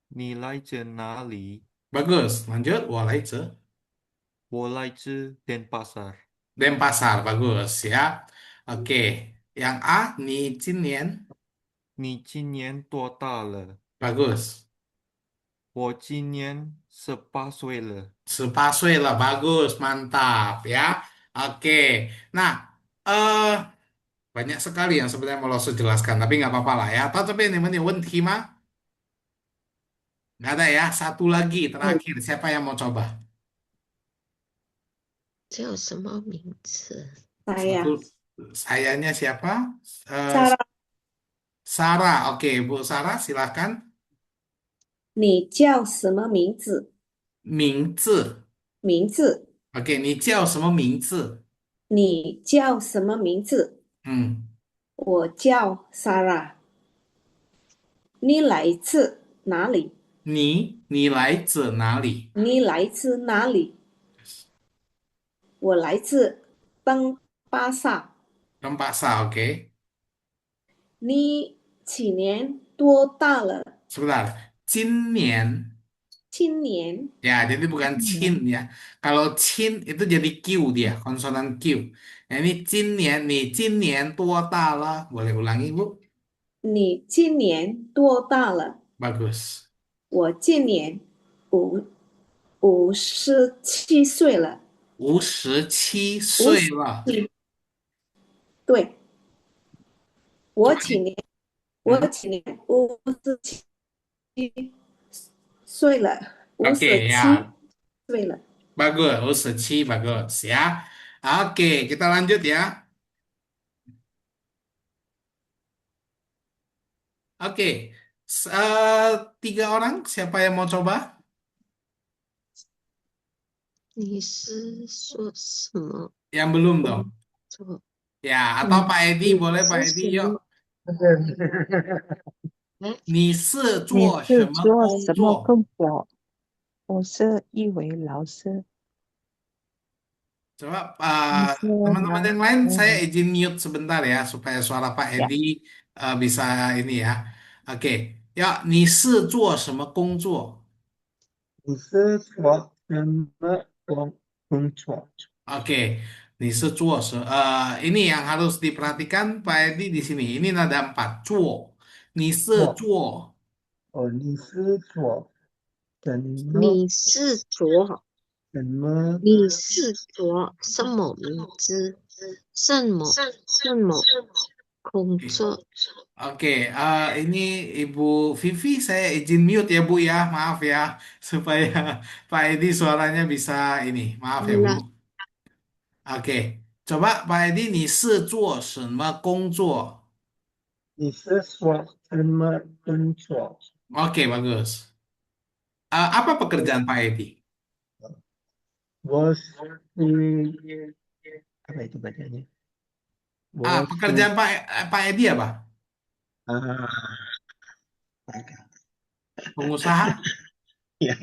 你来自哪里？Bagus. Lanjut. Walai ce. 我来自 Denpasar. Denpasar. Bagus ya. Oke. Yang A, ni Cinian. 你今年多大了？Bagus. 我今年18岁了。18岁lah. Bagus. Mantap ya. Oke. Nah, eh banyak sekali yang sebenarnya mau lo jelaskan, tapi nggak apa-apa lah ya. Atau tapi ini Wenti mah nggak ada ya. Satu lagi terakhir, siapa yang mau coba? 叫什么名字？ Saya. Satu, sayanya siapa? Eh, Sarah, Sarah. Oke, Bu Sarah, silakan. 你叫什么名字？名字. 名字，Oke, 你叫什么名字? 你叫什么名字？我叫 Sarah。你来自哪里？你来自哪里? 你来自哪里？我来自登巴萨。 Denpasar, oke. 你今年多大了？ Sebentar. 今年. 今年 Ya, jadi bukan chin ya. Kalau chin itu jadi Q dia, konsonan Q. Nah, ini chin nih, chin tua tala. Boleh ulangi, Bu? 你今年多大了？ Bagus. 我今年57岁了。57岁了。对，我Coba今年Hmm. 57岁了，五 Oke 十 ya, 七岁了。 bagus. 57 bagus ya. Oke, kita lanjut ya. Oke, tiga orang. Siapa yang mau coba? 你是说什么 Yang belum dong. 工作？ Ya, atau Pak Edi 你 boleh Pak 是 Edi 什 yuk. 么？哎，你是你做什是么做什么工作？工作？我是一位老师。 Coba 你是 teman-teman 哪？yang lain saya izin mute sebentar ya supaya suara Pak 呀，Edi bisa ini ya. Oke, ya, 你是做什么工作？你是做什么工作？Oke, 你是做什么？ini yang harus diperhatikan Pak Edi di sini. Ini nada 4, 做。你是做做哦，你是做什么你是做什么你是做什么名字？什么工作？ Oke, ini Ibu Vivi saya izin mute ya Bu ya, maaf ya, supaya Pak Edi suaranya bisa ini, maaf ya Bu. 了，Oke, coba Pak Edi, 你是做什么工作? 你是说什么工作？ Oke, bagus. Apa 我 pekerjaan Pak Edi? 我是apa itu bacanya？我是 Pekerjaan Pak Edi apa? 啊，Pengusaha? 呀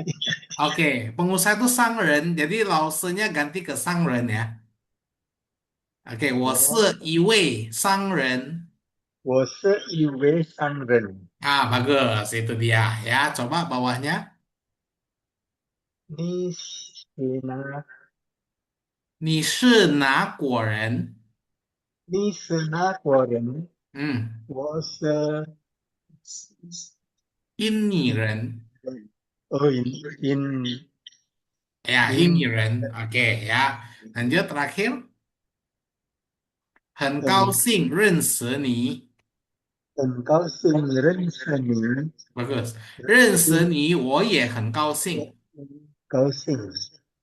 Oke, pengusaha itu sangren, jadi lausenya ganti ke sangren ya. Oke, 我是我一位商人. 我是一位商人。 Bagus, itu dia ya. Coba bawahnya. 你是哪？你是哪国人? 你是哪国人？ Hmm, 我是印尼人. 哦，印 Ya, 印尼人. Oke ya. Lanjut terakhir. 很高兴认识你. 很高兴认识你， Bagus. 认识你我也很高兴. 高兴。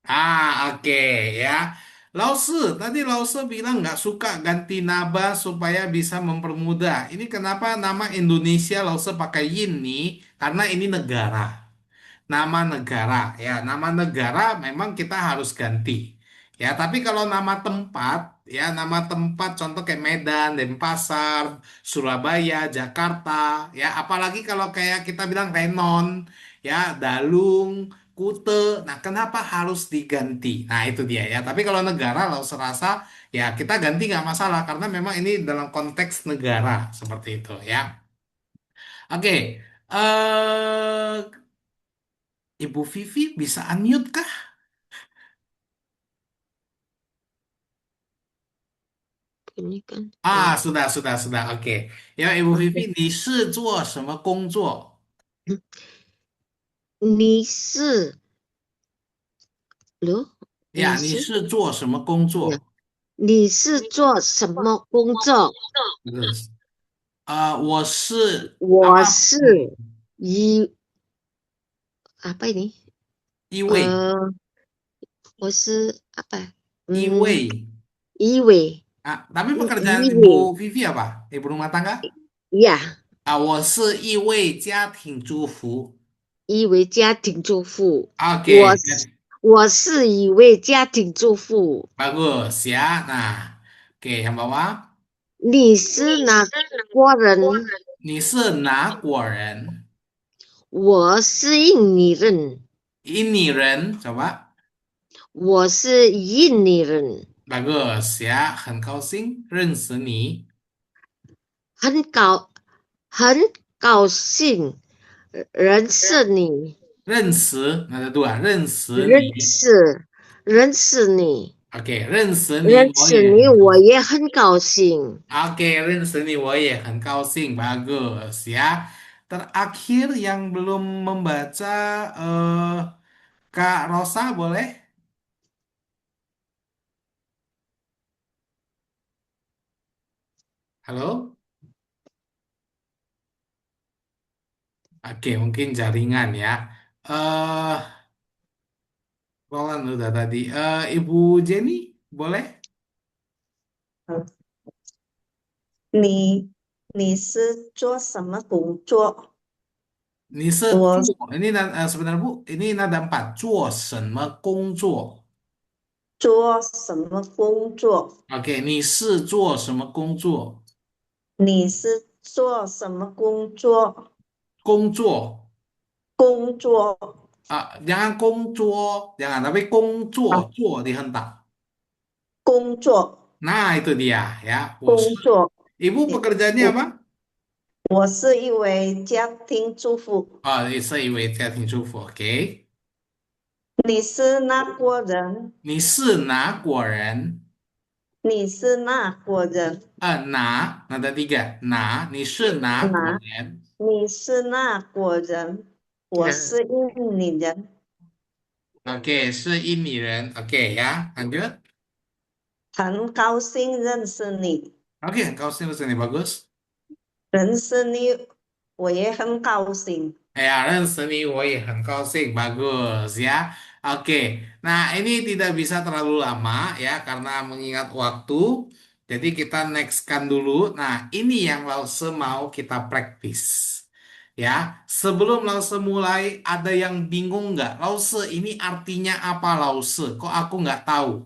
Oke ya. Lause, tadi Lause bilang nggak suka ganti naba supaya bisa mempermudah. Ini kenapa nama Indonesia Lause pakai yin nih? Karena ini negara. Nama negara, ya, nama negara memang kita harus ganti. Ya, tapi kalau nama tempat, ya, nama tempat contoh kayak Medan, Denpasar, Surabaya, Jakarta, ya, apalagi kalau kayak kita bilang Renon, ya, Dalung, Kute. Nah, kenapa harus diganti? Nah, itu dia ya. Tapi kalau negara, lo serasa ya kita ganti nggak masalah karena memang ini dalam konteks negara seperti itu ya. Oke, Ibu Vivi bisa unmute kah? ini kan sudah. Oke. Ya, Ibu Vivi, oke. 你是做什么工作？你是 loh, Ya, 你你是是做什么工 ya, 作？你是做什么工作？Bagus. 我是我 apa? 是一 apa ini? 一位，呃，我是 apa? 一位。一位 Tapi 一 pekerjaan 位 Ibu Vivi apa? Ibu rumah tangga? 呀，我是一位家庭主妇。一位家庭主妇。我 Oke, 是我是一位家庭主妇。 bagus ya. Nah, oke, yang bawah. 你是哪国人？你是哪国人？我是印尼人。印尼人，coba. 我是印尼人。 Bagus ya, 很高兴认识你。很高兴认识你。认识，ada dua，认识认你。识你。Oke，认识你，认我也识你，我也很高兴。Oke，认识你我也很高兴。Bagus ya. Terakhir yang belum membaca Kak Rosa boleh? Halo? Oke, mungkin jaringan ya. Eh, Roland udah tadi. Ibu Jenny boleh? 你是做什么工作？你是我做ini sebentar Bu, ini nada empat. 做什么工作做什么工作？ ？Oke，你是做什么工作？你是做什么工作？工作工作 jangan 工作, jangan tapi 工作，啊，做dihentak. 工作 Nah, itu dia ya. 我是 工作。Ibu 你 pekerjaannya 我 apa? 我是一位家庭主妇。是一位家庭主妇。Oke，你是哪国人？你是哪国人？你是哪国人？nada tiga. 你是哪国哪？人？你是哪国人？我是印尼人。Oke，是印尼人。Oke ya, lanjut. 很高兴认识你，Oke，高兴的是你bagus。认识你我也很高兴。Ya, 认识你我也很高兴. Bagus ya. Oke. Nah, ini tidak bisa terlalu lama ya karena mengingat waktu. Jadi kita nextkan dulu. Nah, ini yang Lause mau kita praktis. Ya, sebelum Lause mulai, ada yang bingung nggak? Lause ini artinya apa Lause? Kok aku nggak tahu?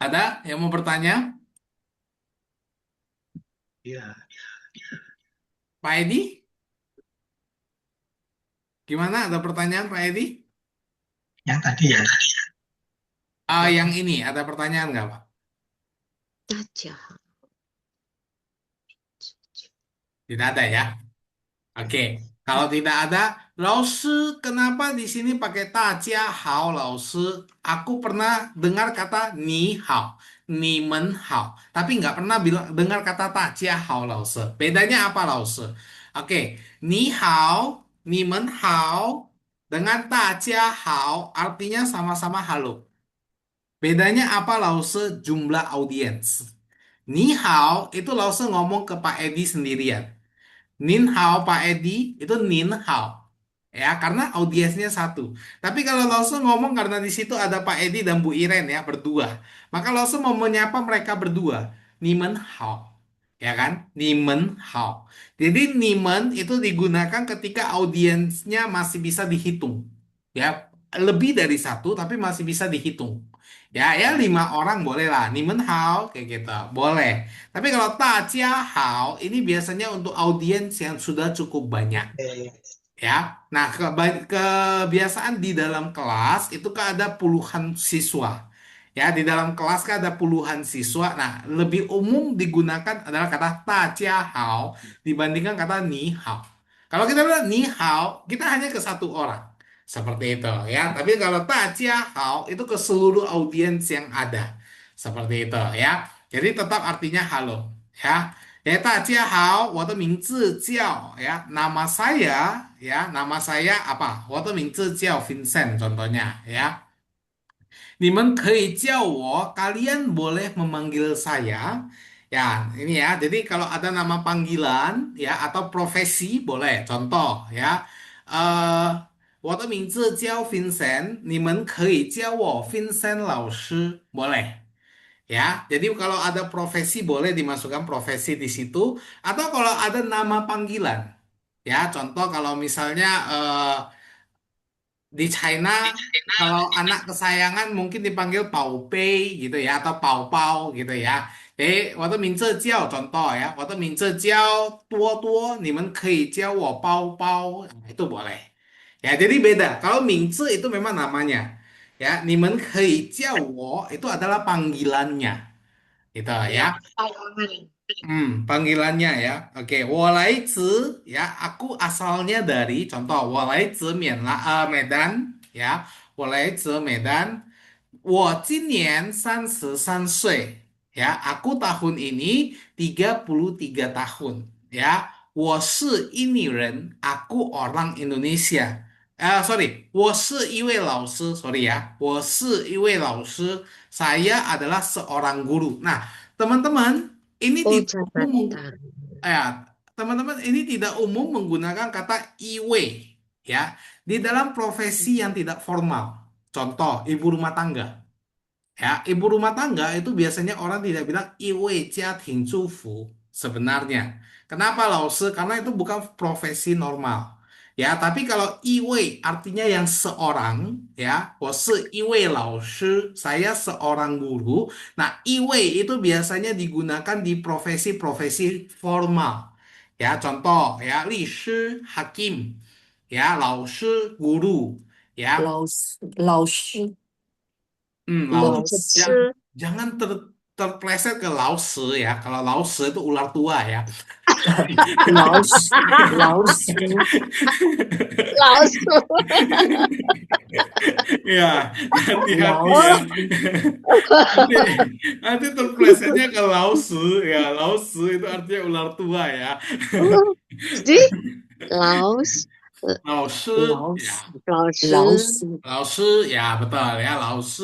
Ada yang mau bertanya? Ya, Pak Edi? Gimana? Ada pertanyaan Pak Edi? yang tadi ya. Yang ini, ada pertanyaan nggak Pak? 大家 Tidak ada ya? Oke, kalau tidak ada, 老师 kenapa di sini pakai 大家好 老师? Aku pernah dengar kata 你好, 你们好, tapi nggak pernah dengar kata 大家好 老师. Bedanya apa 老师? Oke, 你好, 你们好 dengan 大家好 artinya sama-sama halo. Bedanya apa 老师? Jumlah audiens. 你好 itu 老师 ngomong ke Pak Edi sendirian. Nin hao Pak Edi itu nin hao. ya karena audiensnya satu. Tapi kalau Lause ngomong karena di situ ada Pak Edi dan Bu Iren ya berdua, maka Lause mau menyapa mereka berdua, Nimen hao, ya kan? Nimen hao. Jadi Nimen itu digunakan ketika audiensnya masih bisa dihitung, ya lebih dari satu tapi masih bisa dihitung. Ya, ya 5 orang boleh lah. Nimen hao kayak gitu, boleh. Tapi kalau ta jia hao ini biasanya untuk audiens yang sudah cukup banyak. Ya, nah kebiasaan di dalam kelas itu kan ada puluhan siswa. Ya, di dalam kelas kan ada puluhan siswa. Nah, lebih umum digunakan adalah kata ta jia hao dibandingkan kata ni hao. Kalau kita bilang ni hao, kita hanya ke satu orang. Seperti itu ya. Tapi kalau ta jia hao itu ke seluruh audiens yang ada. Seperti itu ya. Jadi tetap artinya halo ya. Ya, 大家好，我的名字叫 ya, nama saya ya, nama saya apa? 我的名字叫 Vincent contohnya ya. 你们可以叫我, kalian boleh memanggil saya. Ya, ini ya. Jadi kalau ada nama panggilan ya atau profesi boleh. Contoh ya. 我的名字叫 Vincent, 你们可以叫我 Vincent 老师, boleh. Ya, jadi kalau ada profesi boleh dimasukkan profesi di situ atau kalau ada nama panggilan. Ya, contoh kalau misalnya di China kalau anak kesayangan mungkin dipanggil Pao Pei gitu ya atau Pao Pao gitu ya. Jadi, 我的名字叫 contoh ya, 我的名字叫多多，你们可以叫我包包. Nah, itu boleh. Ya, jadi beda. Kalau 名字 itu memang namanya. Ya, 你们可以叫我 itu adalah panggilannya. Gitu ya. Ya, payangan. Panggilannya ya. Oke, 我来自 ya, aku asalnya dari contoh 我来自 Medan ya. 我来自 Medan. 我今年33岁 ya. Aku tahun ini 33 tahun ya. 我是印尼人, aku orang Indonesia. Sorry, 我是一位老师, sorry ya. 我是一位老师, saya adalah seorang guru. Nah, teman-teman, ini Oh, tidak umum. jabatan. Teman-teman, ini tidak umum menggunakan kata iwe ya di dalam profesi yang tidak formal. Contoh, ibu rumah tangga. Ya, ibu rumah tangga itu biasanya orang tidak bilang iwe jia ting fu sebenarnya. Kenapa Lause? Karena itu bukan profesi normal. Ya, tapi kalau iwe artinya yang seorang, ya, 我是一位老师, saya seorang guru. Nah, iwe itu biasanya digunakan di profesi-profesi formal. Ya, contoh ya, 律师, hakim, ya, 老师, guru, ya. 老师，Laos. 老师，Jangan terpleset ke Laos ya. Kalau Laos itu ular tua ya. 老师，老师，Ya, hati-hati ya. 老师，Nanti, nanti terplesetnya ke Laos ya. Laos itu artinya ular tua ya. Jadi, 老师，Laos ya. 老师，Laos ya betul ya. Laos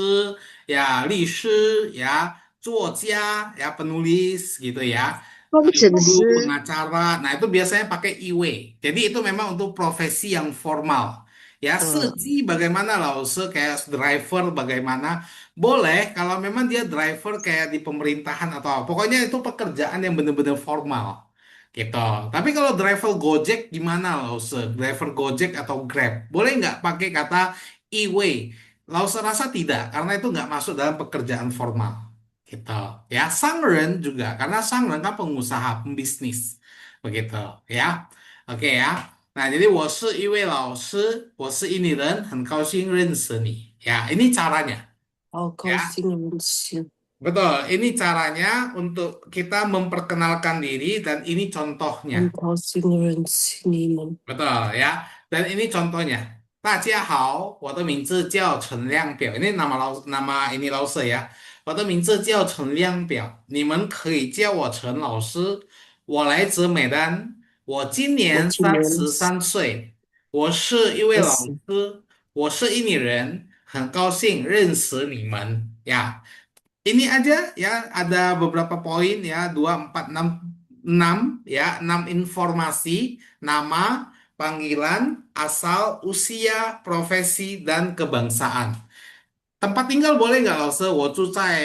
ya, 律师 ya, 作家 ya, penulis gitu ya. 工程 Guru, 师， pengacara. Nah, itu biasanya pakai iwe. Jadi itu memang untuk profesi yang formal. Ya, 嗯， seji bagaimana Lause kayak driver bagaimana boleh kalau memang dia driver kayak di pemerintahan atau apa. Pokoknya itu pekerjaan yang benar-benar formal. Gitu. Tapi kalau driver Gojek gimana Lause? Driver Gojek atau Grab. Boleh nggak pakai kata iwe? Lause rasa tidak, karena itu nggak masuk dalam pekerjaan formal. Gitu. Ya, sangren juga, karena sangren kan pengusaha, pembisnis. Begitu. Ya. Oke ya. Nah, jadi 我是一位老师，我是印尼人，很高兴认识你. Ya, ini caranya. 好高 Ya, 兴认识。betul. Ini caranya untuk kita memperkenalkan diri dan ini 很 contohnya. 高兴认识你们。 Betul ya. Dan ini contohnya. 大家好，我的名字叫陈亮表. Ini nama ini Lause ya. 我的名字叫陈亮表，你们可以叫我陈老师。我来自美丹，我今年33岁，我是一位老师，我很高兴认识你们。Ya, ini aja ya, ada beberapa poin ya, 2, 4, 6, 6 ya, 6 informasi, nama, panggilan, asal, usia, profesi, dan kebangsaan. Tempat tinggal boleh nggak, Lause? 我住在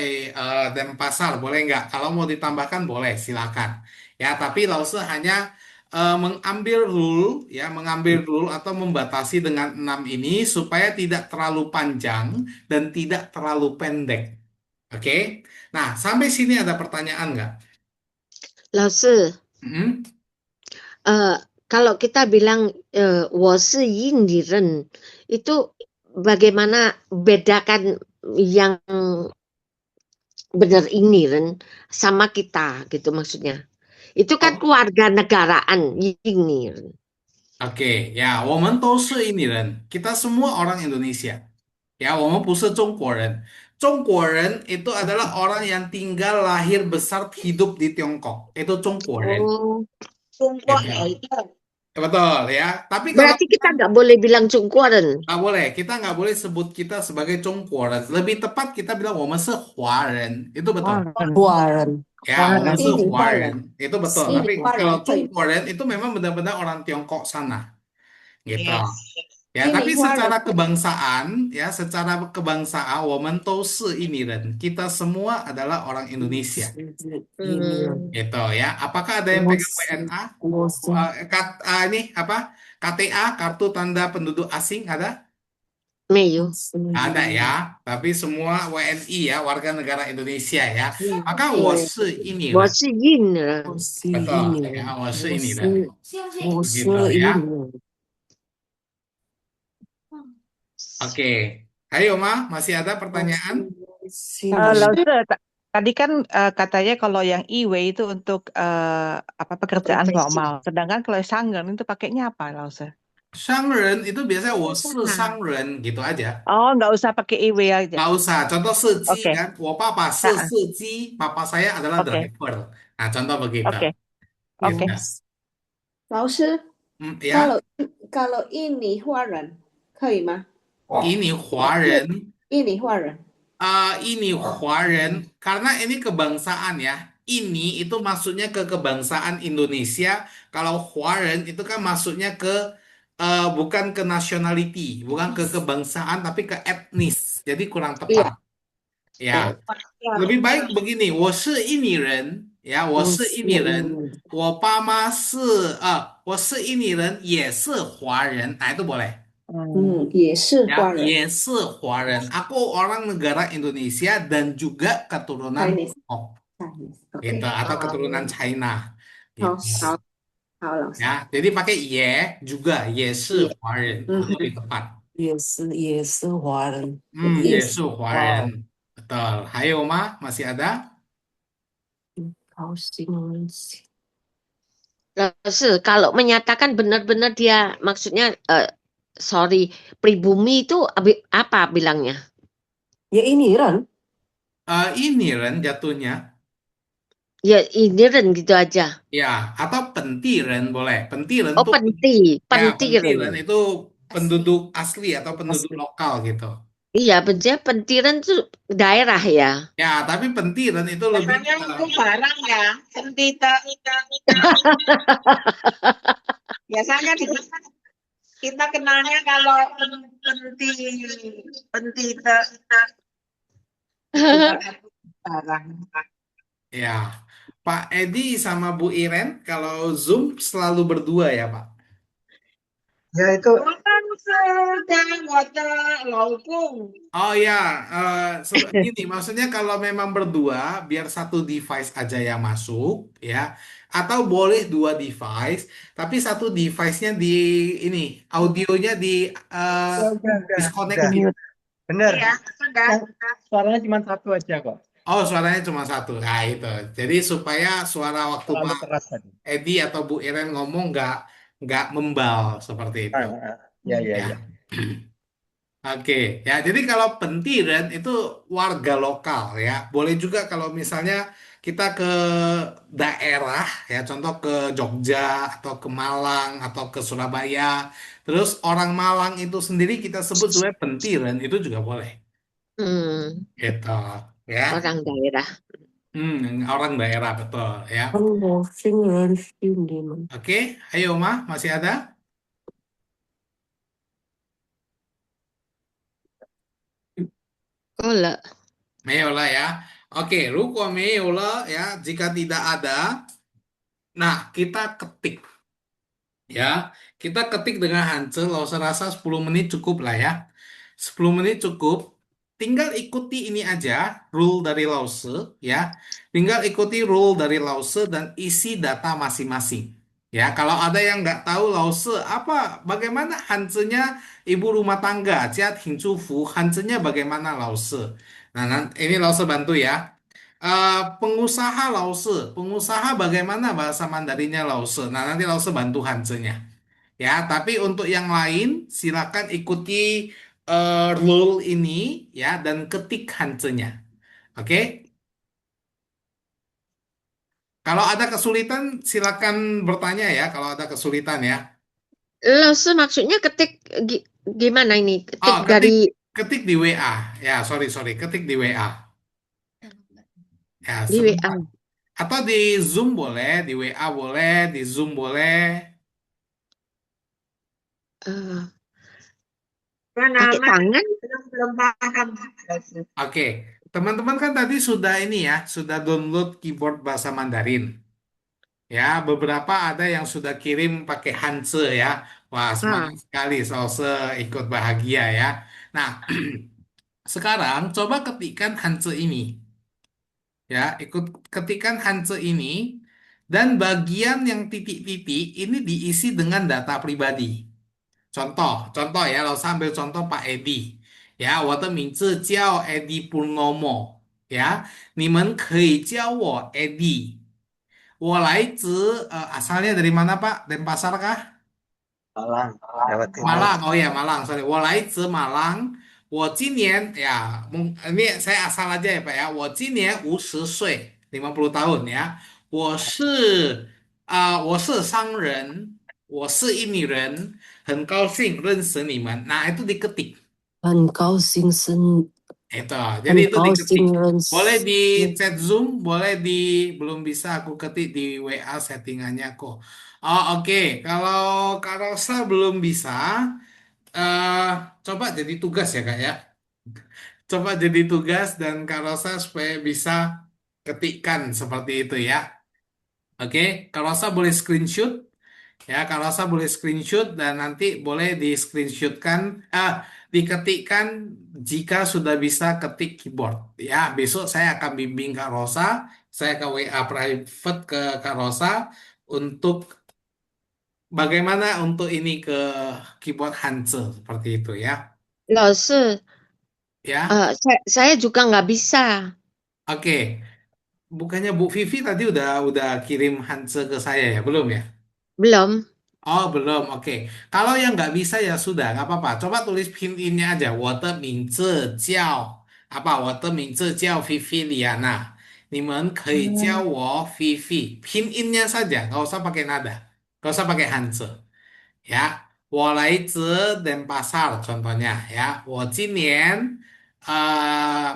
Denpasar, boleh nggak? Kalau mau ditambahkan boleh, silakan. Ya, tapi Lause hanya mengambil rule, ya, mengambil rule atau membatasi dengan 6 ini supaya tidak terlalu panjang dan tidak terlalu pendek. Oke? Nah, sampai sini ada pertanyaan nggak? 老师， Hmm? kalau kita bilang 我是印尼人, itu bagaimana bedakan yang benar ini Ren sama kita gitu maksudnya. Itu kan Oh, keluarga negaraan ini Ren. oke, ya, 我们都是印尼人. Kita semua orang Indonesia. Ya, 我们不是中国人. 中国人 itu adalah orang yang tinggal, lahir, besar, hidup di Tiongkok. Itu 中国人. Oh, Gitu. Betul ya. Tapi kalau berarti kita nggak boleh bilang Jungkoren. nggak boleh, kita nggak boleh sebut kita sebagai 中国人. Lebih tepat kita bilang 我们是华人. Itu betul. 华人， Ya, 印尼华人，我们是华人. Itu betul. 印尼 Tapi 华人 kalau 可以吗？中国人itu memang benar-benar orang Tiongkok sana. Gitu. Ya, 印尼 tapi 华人 secara kebangsaan, ya, secara kebangsaan, 我们都是印尼人. Kita semua adalah orang Indonesia. Hmm. Gitu ya. Apakah ada yang pegang WNA? Ini apa? KTA, kartu tanda penduduk asing ada? Meyo. Ada ya. Tapi semua WNI ya, warga negara Indonesia ya. Maka 我 我是印尼人. 是印人。 Betul ya, 我是印尼人. Begitu ya. Oke. Ayo Ma, masih ada pertanyaan? Lause, tadi kan katanya kalau yang Iwei itu untuk apa pekerjaan Profesi. formal, sedangkan kalau Sanggen itu pakainya apa, Lause? 商人 itu biasanya 我是商人 gitu aja. Oh, nggak usah pakai Iwei aja. Nggak usah. Contoh seji Oke. kan. 我爸爸是司机, papa saya adalah Oke. driver. Nah, contoh begitu. Oke. Oke. Gitu. 老师， Ya, kalau ini 华人可以吗？ ini 华人. 印尼华人， Ini 华人 karena ini kebangsaan ya. Ini itu masuknya ke kebangsaan Indonesia. Kalau 华人 itu kan masuknya ke bukan ke nationality, bukan ke kebangsaan tapi ke etnis. Jadi kurang iya. tepat. Ya, lebih baik begini. 我是印尼人 ya, 我是印尼人. 我爸妈是我是印尼人也是华人. Nah, itu boleh. 也是 Ya, 华人 也是华人. Aku orang negara Indonesia dan juga keturunan Chinese Tiongkok, Chinese， gitu, ，OK， atau keturunan China, 好 gitu. 好好，老师， Ya, jadi pakai ye juga, 也是华人, lebih tepat. 也是华人。也是华人. Betul. Hayo Ma, masih ada? 高兴。 Lalu kalau menyatakan benar-benar dia maksudnya sorry pribumi itu apa bilangnya? Ya ini Ren. Ini Ren jatuhnya. Ya ini Ren gitu aja. Ya, atau pentiren boleh. Pentiren Oh tuh penti, ya, pentiren pentiren. itu penduduk asli atau penduduk lokal gitu. Iya, pentiren itu daerah ya. Ya, tapi pentiren itu lebih Biasanya itu barang ya, sentita. Biasanya kita kenalnya kalau pentita barang. ya. Pak Edi sama Bu Iren kalau Zoom selalu berdua ya, Pak? Ya itu Oh ya, gini maksudnya kalau memang berdua biar satu device aja yang masuk ya, atau boleh dua device, tapi satu device-nya di ini audionya di disconnect udah. gitu. Bener. Ya, sudah. Suaranya cuma satu aja kok. Oh, suaranya cuma satu. Nah, itu. Jadi supaya suara waktu Terlalu Pak keras tadi. Edi atau Bu Iren ngomong nggak membal seperti itu. Ya. Ya. Oke, ya jadi kalau pentiren itu warga lokal ya. Boleh juga kalau misalnya kita ke daerah ya, contoh ke Jogja atau ke Malang atau ke Surabaya. Terus orang Malang itu sendiri kita sebut sebagai pentiren itu juga boleh. Gitu ya. Orang daerah. Orang daerah betul ya. Oke, ayo Ma, masih ada? 了，没有了呀。Oke, 如果没有了ya, jika tidak ada, nah kita ketik ya. Kita ketik dengan Hanze, saya rasa 10 menit cukup lah ya. 10 menit cukup. Tinggal ikuti ini aja, rule dari Lause ya. Tinggal ikuti rule dari Lause dan isi data masing-masing. Ya, kalau ada yang nggak tahu Lause apa, bagaimana Hanze-nya ibu rumah tangga, Jia Ting Zhu Fu, Hanze-nya bagaimana Lause. Nah, ini Lause bantu ya. Pengusaha Lause, pengusaha bagaimana bahasa Mandarinnya Lause. Nah, nanti Lause bantu Hanze-nya. Ya, tapi untuk yang lain silakan ikuti rule ini ya dan ketik Hanze-nya. Oke? Kalau ada kesulitan silakan bertanya ya kalau ada kesulitan ya. 老师 maksudnya ketik gimana ini? Oh, Ketik ketik dari ketik di WA. Ya, sorry sorry, ketik di WA. Ya, di WA. sebentar. Atau di Zoom boleh, di WA boleh, di Zoom boleh. Eh, pakai tangan? Oke, teman-teman kan tadi sudah ini ya, sudah download keyboard bahasa Mandarin. Ya, beberapa ada yang sudah kirim pakai Hanse ya. Wah, Ah, semangat sekali, Salsa ikut bahagia ya. Nah, sekarang coba ketikkan Hanse ini. Ya, ikut ketikkan Hanse ini. Dan bagian yang titik-titik ini diisi dengan data pribadi. Contoh ya,เรา sambil contoh Pak Edi. Ya, 我的名字叫 Edi Purnomo. Ya, 你们可以叫我 Edi. 我来自 asalnya dari mana Pak? Denpasar kah? Malang, Jawa Timur. Malang. Oh ya, Malang. Sorry. 我来自 Malang. 我今年 ya, ini saya asal aja ya Pak ya. 我今年50岁, 50 tahun ya. 我是商人, 我是印尼人, 很高兴认识你们. Nah, itu diketik. 很高兴 Itu, jadi 很 itu 高 diketik. 兴认 Boleh 识 di 你。chat Zoom, boleh di belum bisa aku ketik di WA settingannya kok. Oh oke, kalau Kak Rosa belum bisa, eh coba jadi tugas ya Kak ya. Coba jadi tugas dan Kak Rosa supaya bisa ketikkan seperti itu ya. Oke, Kak Rosa boleh screenshot. Ya, kalau saya boleh screenshot dan nanti boleh di screenshotkan, diketikkan jika sudah bisa ketik keyboard. Ya, besok saya akan bimbing Kak Rosa, saya ke WA private ke Kak Rosa untuk bagaimana untuk ini ke keyboard Hanse seperti itu ya. 老师，Ya, saya juga nggak bisa. oke. Bukannya Bu Vivi tadi udah kirim Hanse ke saya ya, belum ya? Belum. Oh, belum. Oke. Kalau yang nggak bisa ya sudah, nggak apa-apa. Coba tulis pinginnya aja. 我的名字叫 Vivi Liana. 你们可以叫我 Vivi. Pinginnya saja, nggak usah pakai nada. Nggak usah pakai Hanse. Ya. 我来自 Denpasar contohnya ya. 我今年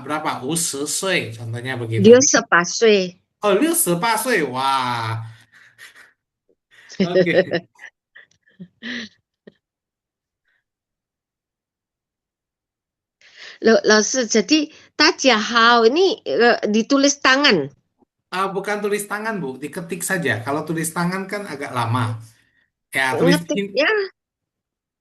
berapa? 50岁 contohnya begitu. 68岁. Oh, 68岁. Wah. Oke. 老师, jadi 大家好 ini ditulis tangan. Bukan tulis tangan, Bu, diketik saja. Kalau tulis tangan kan agak lama. Ya, tulis Ngetiknya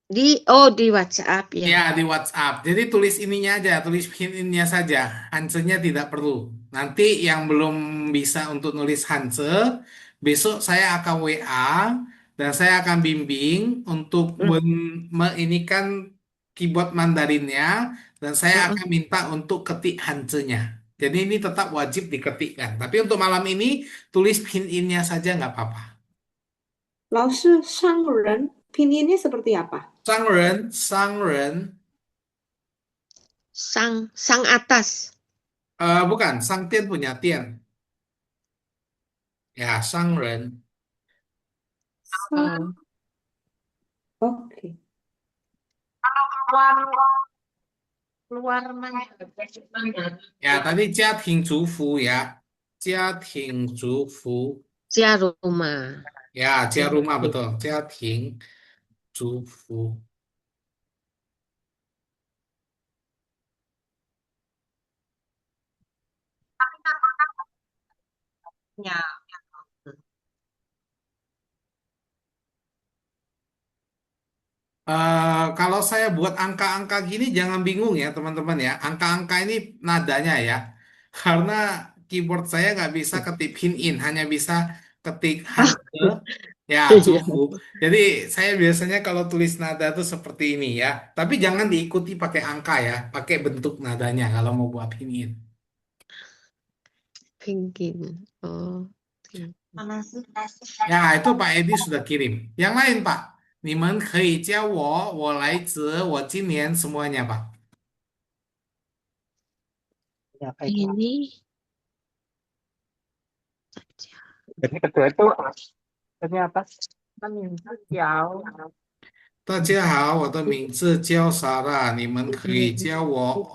di WhatsApp ya. ya di WhatsApp. Jadi tulis ininya aja, tulis pinnya saja. Hanse-nya tidak perlu. Nanti yang belum bisa untuk nulis Hanse, besok saya akan WA dan saya akan bimbing untuk inikan keyboard Mandarinnya dan saya akan minta untuk ketik Hanse-nya. Jadi ini tetap wajib diketikkan. Tapi untuk malam ini tulis pin-innya saja nggak apa-apa. 老师，商人 pinginnya seperti apa? Sang-ren, Sang atas. bukan, sang tian punya tian. Ya, sang-ren. Sang. Oke. Keluar Ya, tadi jia ting zhu fu ya. Jia ting zhu fu. Jia rumah. Ya, jia rumah betul. Jia ting zhu fu. Ya. Kalau saya buat angka-angka gini jangan bingung ya teman-teman ya. Angka-angka ini nadanya ya. Karena keyboard saya nggak bisa ketik pin in, hanya bisa ketik Hanse ya Iya. cukup. Jadi saya biasanya kalau tulis nada tuh seperti ini ya. Tapi jangan diikuti pakai angka ya, pakai bentuk nadanya kalau mau buat pin in. Pinggir. Oh, oke. Ya itu Pak Edi sudah kirim. Yang lain Pak, 你们可以教我，我来自我今年 semuanya Pak. Apa itu? Ini Jadi kedua itu ternyata jauh. 大家好，我的名字叫 Sarah，你们可以叫我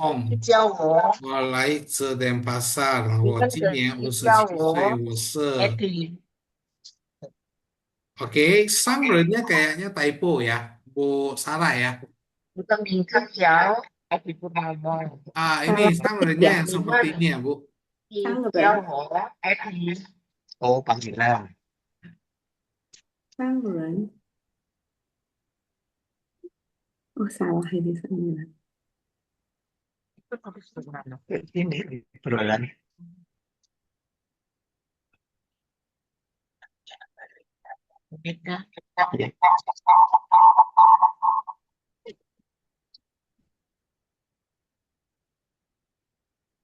教我 On。我来自 Denpasar，我今年57岁，我是 Oke, sangrennya kayaknya typo ya, Bu Sarah ya. bukan minta jauh Edi Purnomo. Ini sangrennya yang seperti ini ya, Bu. Jauh Edi. oh panggilan. 商人 oh salah ini sanguran. Itu tulis di mana? Ini obrolan. Beda. Ya.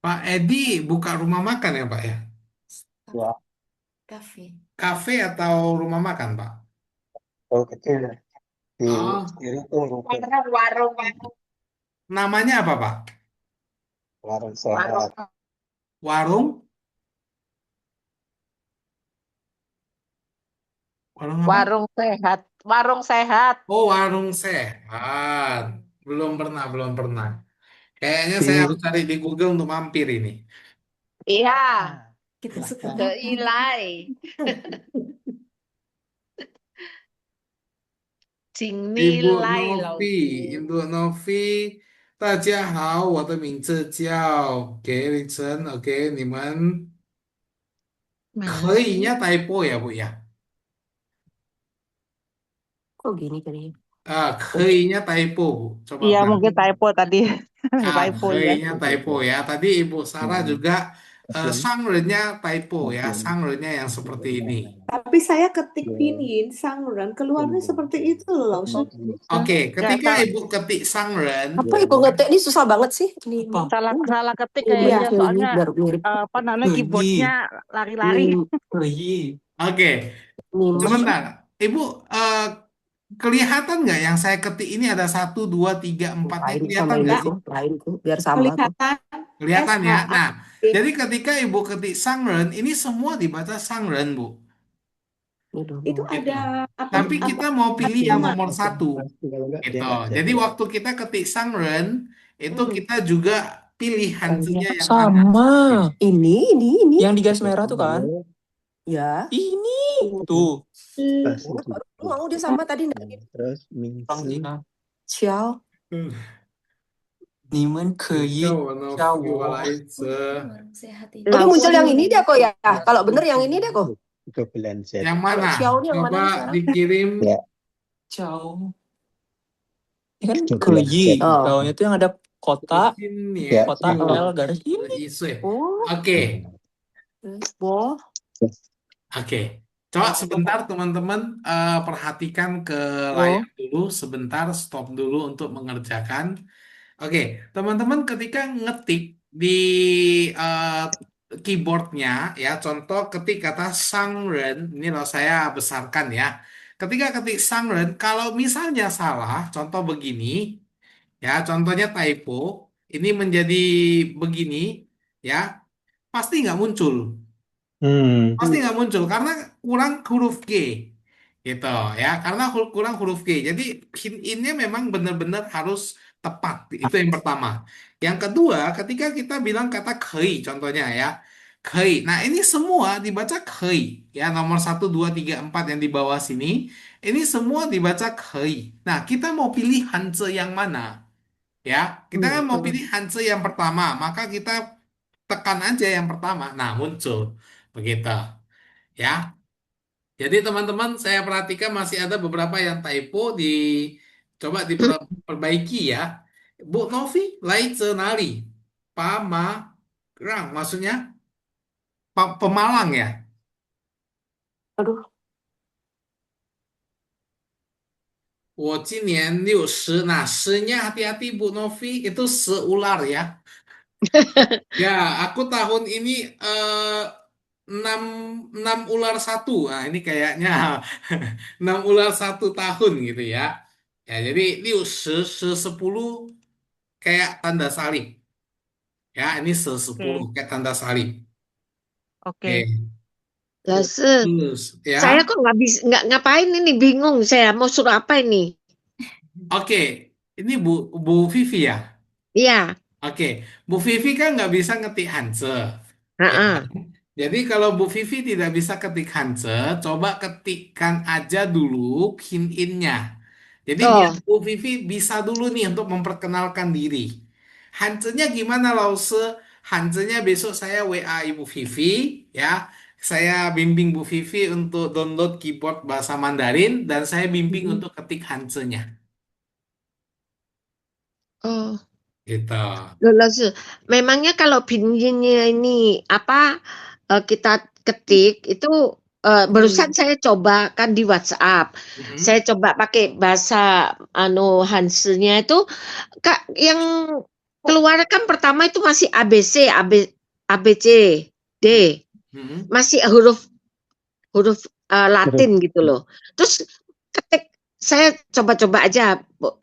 Pak Edi buka rumah makan ya, Pak ya? Ya. Kafe. Kafe atau rumah makan, Pak? Oh kecil. Di Oh, kiri tuh ruko Warung. namanya apa, Pak? warung Warung. sehat. Warung? Warung apa? Warung sehat. Warung sehat. Oh, warung sehat. Belum pernah. Kayaknya saya Di harus cari di Google untuk mampir ini. Iya. Kita suka Ke Ilai. Jing Ibu nilai Novi, lalu. Ibu Novi，大家好，我的名字叫给林晨，OK，你们 Mana 可以nya sih? typo ya Bu ya? Kok gini tadi? 可以nya typo Bu. Coba Iya, perhatikan. mungkin typo tadi. Typo ya. 可以nya typo ya. Tadi Ibu Sarah juga sangrennya typo ya, sangrennya yang seperti ini. Tapi saya ketik pinin sangren keluarnya seperti itu loh, Lausu. Oke, Ya, ketika Ibu ketik sangren, Apa ibu ngetik ini susah banget sih? Ini salah ketik Iya. kayaknya, ini soalnya biar mirip. apa namanya keyboardnya lari-lari. oke, Nimas. sebentar. Ibu kelihatan nggak yang saya ketik ini ada 1, 2, 3, 4-nya Lain kelihatan sama ini nggak sih? tuh, lain tuh, biar sama tuh. Kelihatan Kelihatan ya. SHA. Nah, jadi ketika Ibu ketik sangren, ini semua dibaca sangren, Bu. Ini dong. Itu ada apa? Tapi kita mau pilih yang nama? nomor 1. Gitu. Jadi waktu kita ketik sangren, itu kita juga pilih hantunya yang mana. Sama. Ini. Yang di garis merah tuh kan? Ya. Ini. Tuh. Baru mau dia sama tadi enggak gitu. Terus mingsi. Ciao. 你们可以叫我 Sehat ini. Tapi muncul yang ini dia kok ya. Kalau bener yang ini dia kok. Itu belanja. Yang mana? Xiao ini yang mana nih Coba sekarang? dikirim. Ya. 叫。Ini kan Coba keyi. lihat. Oh. Taunya tuh yang ada kotak, Ini Ya. kotak L garis ini. Oh. Oke. Boh. Oke. Coba sebentar teman-teman perhatikan ke layar dulu, sebentar stop dulu untuk mengerjakan. Oke, teman-teman ketika ngetik di keyboardnya ya, contoh ketik kata sangren, ini loh saya besarkan ya. Ketika ketik sangren, kalau misalnya salah, contoh begini, ya contohnya typo, ini menjadi begini, ya pasti nggak muncul. Pasti nggak muncul karena kurang huruf G gitu ya, karena kurang huruf G. Jadi hint in-nya memang benar-benar harus tepat. Itu yang pertama. Yang kedua, ketika kita bilang kata kei contohnya ya, kei. Nah, ini semua dibaca kei ya, nomor 1, 2, 3, 4 yang di bawah sini, ini semua dibaca kei. Nah, kita mau pilih hanse yang mana? Ya, kita kan mau pilih hanse yang pertama, maka kita tekan aja yang pertama. Nah, muncul begitu. Ya. Jadi teman-teman saya perhatikan masih ada beberapa yang typo coba diperbaiki ya. Bu Novi, Laizenali, Pamagrang, maksudnya Pemalang ya. Aduh, 我今年60, nah se-nya hati-hati Bu Novi, itu seular ya. Ya, aku tahun ini eh, 6, 6 ular satu. Nah, ini kayaknya 6 ular 1 tahun gitu ya. Ya, jadi liu se 10 kayak tanda salib. Ya, ini se 10 Oke, kayak tanda salib. oke. Oke. Lah, Terus saya ya. kok nggak bisa nggak ngapain ini bingung saya mau suruh apa ini? Oke, ini Bu Vivi ya. Iya, Oke, Bu Vivi kan nggak bisa ngetik Hanse. Ya. heeh. Jadi kalau Bu Vivi tidak bisa ketik Hanse, coba ketikkan aja dulu hint-nya. Jadi biar Oh, Bu Vivi bisa dulu nih untuk memperkenalkan diri. Hansenya gimana Lause? Hansenya besok saya WA Ibu Vivi ya. Saya bimbing Bu Vivi untuk download keyboard bahasa Mandarin dan saya bimbing mm, untuk ketik Hansenya. oh, Gitu. loh, memangnya kalau pinginnya ini apa kita ketik itu barusan saya coba kan di WhatsApp, Mhm. saya coba pakai bahasa Hansnya itu Kak yang keluar kan pertama itu masih ABC, ABC, D, Mhm. masih huruf huruf Latin gitu loh. Terus ketik saya coba-coba aja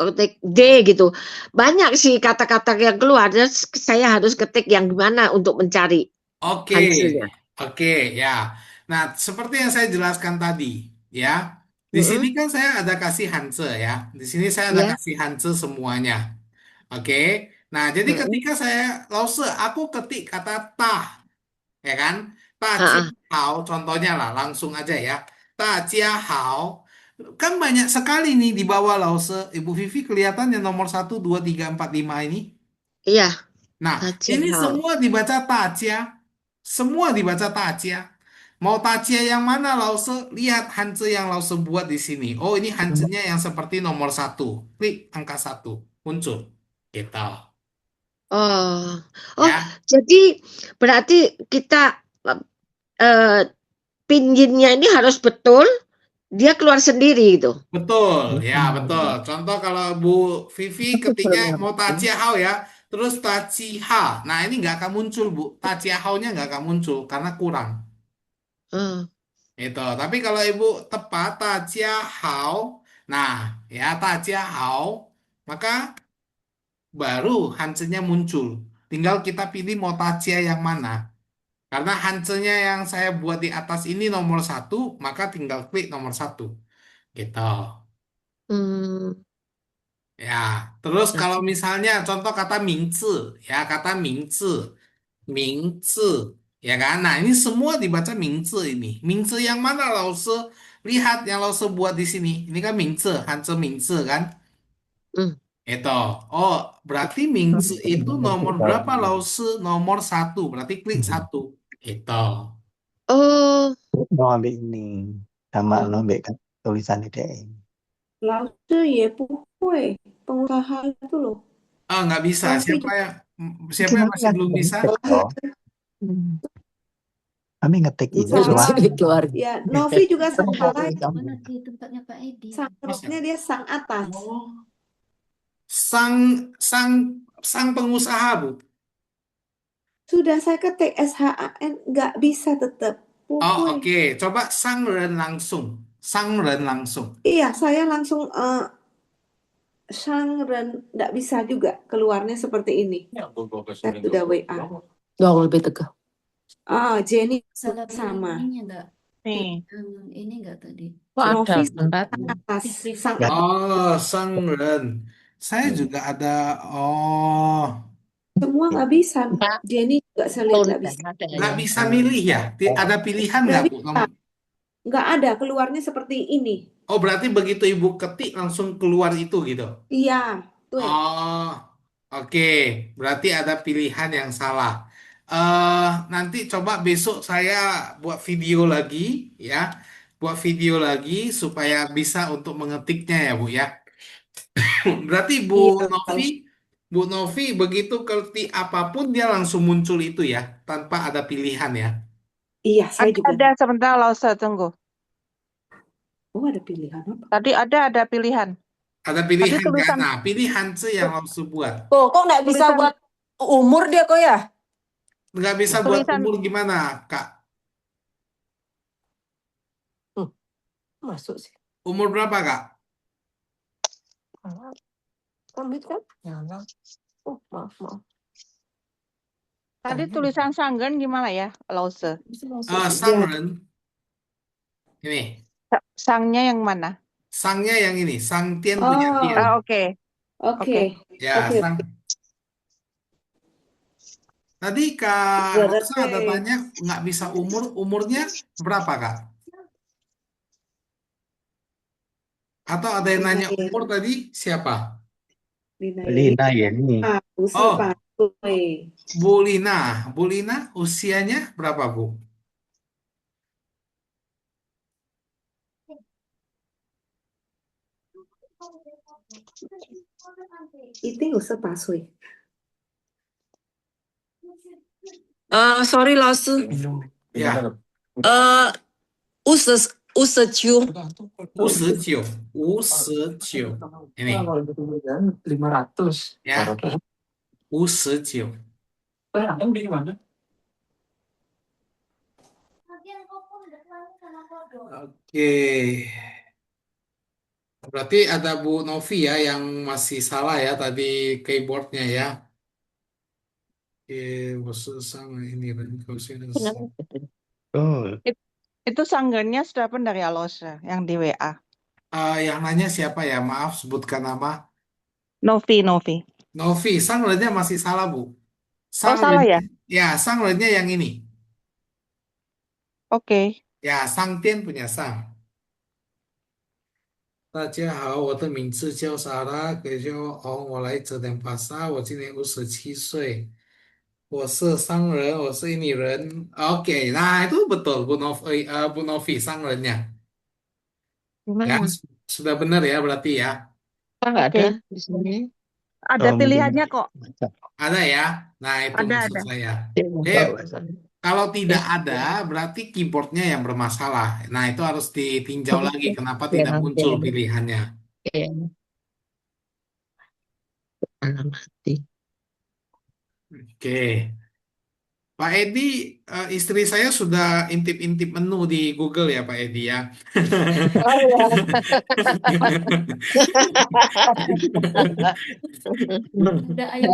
ketik D gitu. Banyak sih kata-kata yang keluar. Terus saya harus ketik yang gimana untuk mencari Oke, hasilnya. oke ya. Nah, seperti yang saya jelaskan tadi, ya. Di sini Mm-mm. kan saya ada kasih Hanse ya. Di sini saya ada Ya. kasih Hanse semuanya. Oke. Nah, jadi Mm-mm. ketika saya Lause, aku ketik kata tah, ya kan? Ta jia Ha-ah. hao, contohnya lah, langsung aja ya. Ta jia hao. Kan banyak sekali nih di bawah Lause. Ibu Vivi kelihatan yang nomor 1, 2, 3, 4, 5 ini. Iya, Nah, ini Tajihao. semua dibaca tajia. Semua dibaca tajia. Mau tajia yang mana, Lause? Lihat Hanse yang Lause buat di sini. Oh, ini Hansenya yang seperti nomor 1. Klik angka 1. Muncul. Gitu. Oh, oh, Ya, jadi berarti kita eh, pinginnya ini harus betul, dia keluar sendiri gitu. betul. Ya, betul. Contoh kalau Bu Vivi ketiknya mau tajia hao ya. Terus tajiha. Nah, ini nggak akan muncul, Bu. Tajia hao-nya nggak akan muncul karena kurang. Oh, Itu. Tapi kalau ibu tepat tajia hao, nah ya tajia hao, maka baru Hansennya muncul. Tinggal kita pilih mau tajia yang mana. Karena Hansennya yang saya buat di atas ini nomor 1, maka tinggal klik nomor 1. Gitu. hmm, Ya. Terus kalau oke. misalnya contoh kata mingzi, ya kata mingzi, mingzi, ya kan? Nah ini semua dibaca mingzi ini. Mingzi yang mana Lause? Lihat yang Lause buat di sini. Ini kan mingzi, Hanse mingzi kan? Hmm. Itu. Oh, berarti mingzi itu nomor berapa Lause? Nomor 1. Berarti klik 1. Itu. Oh, Mau ambil ini sama lo oh, ambil tulisan ide. 老师也不会，pengusaha itu loh. Ah, nggak bisa. Novi Siapa yang Gimana masih ya? belum bisa? Ngetik loh. Kami ngetik itu cuma salah. keluar. Ya, Novi juga salah. Mana di tempatnya Pak Edi? Sang hurufnya dia sang atas. Oh, sang sang sang pengusaha, Bu. Sudah saya ketik SHAN, nggak bisa tetap. Oh, Pupui. oke. Coba sang ren langsung. Sang ren langsung. Iya, saya langsung sang dan nggak bisa juga keluarnya seperti ini. Saya sudah WA. Dong lebih tegak. Jenny Salah sama. ininya enggak? Nih, Ini enggak tadi? kok ada Novi tempat? atas, sang ya, atas. Oh, sang ren. Saya juga ada. Oh, Semua nggak bisa. Enggak, Jenny juga saya lihat nggak bisa. ada nggak ya. bisa milih ya? Ada pilihan Nggak nggak, Bu? bisa. Nggak ada keluarnya seperti ini. Oh, berarti begitu Ibu ketik langsung keluar itu gitu. Iya, tuh. Oh, oke. Berarti ada pilihan yang salah. nanti coba besok saya buat video lagi ya, buat video lagi supaya bisa untuk mengetiknya ya Bu ya. Berarti Iya, kalau Bu Novi begitu ketik apapun dia langsung muncul itu ya, tanpa ada pilihan ya. iya saya juga. Ada sebentar Lause, tunggu. Oh, ada pilihan apa? Tadi ada pilihan. Ada Tadi pilihan kan? tulisan Nah, pilihan itu yang harus buat. Kok nggak bisa tulisan buat umur dia kok ya? Nggak bisa buat tulisan umur gimana, Kak? Hmm, masuk sih. Umur berapa, Kak? Komit kan? Nyala. Oh, maaf. tadi tulisan Sanggen gimana ya, Lause? Bisa masuk sih. Sangren. Ini. Sangnya yang mana? Sangnya yang ini. Sang Tian punya Oh, Tian. Oke. oke. Ya, Oke, Sang. Tadi Kak Rosa ada berarti tanya nggak bisa umur. Umurnya berapa, Kak? Atau ada yang nanya Lina umur tadi? Siapa? Lina ya ini. 不是 Oh, 8岁， Bu Lina. Bu Lina usianya berapa, Bu? 一定有18岁。 Sorry 老师， Ya, 59。 59. 59. Ini 500. ya, 59. Yang di mana? Oke. Berarti ada Bu Novi ya yang masih salah ya tadi keyboardnya ya. Sama ini Oh, Itu Sanggennya sudah benar ya, Lause, yang di WA. yang nanya siapa ya? Maaf sebutkan nama. Novi. Novi, sanglennya masih salah Bu. Oh, salah ya? Ya, sanglennya yang ini. Oke. Ya, Sangtian punya Sang. 大家好，我的名字叫莎拉，可以叫我红，我来自电巴萨，我今年57岁，我是商人，我是印尼人。Oke, nah itu betul Bu Novi sangrennya. Ya, Gimana? sudah benar ya berarti ya. Nggak Oke. ada di sini. Ada mungkin pilihannya kok. Ada ya. Nah, itu maksud Ada. saya. Dia mau Eh, bawa sana. kalau tidak ada, berarti keyboardnya yang bermasalah. Nah, itu harus ditinjau lagi kenapa Ya, tidak nanti muncul ada. pilihannya. Ya, mati. Oke. Pak Edi, istri saya sudah intip-intip menu di Google ya, Pak Edi ya. Oh ya. Ada ayam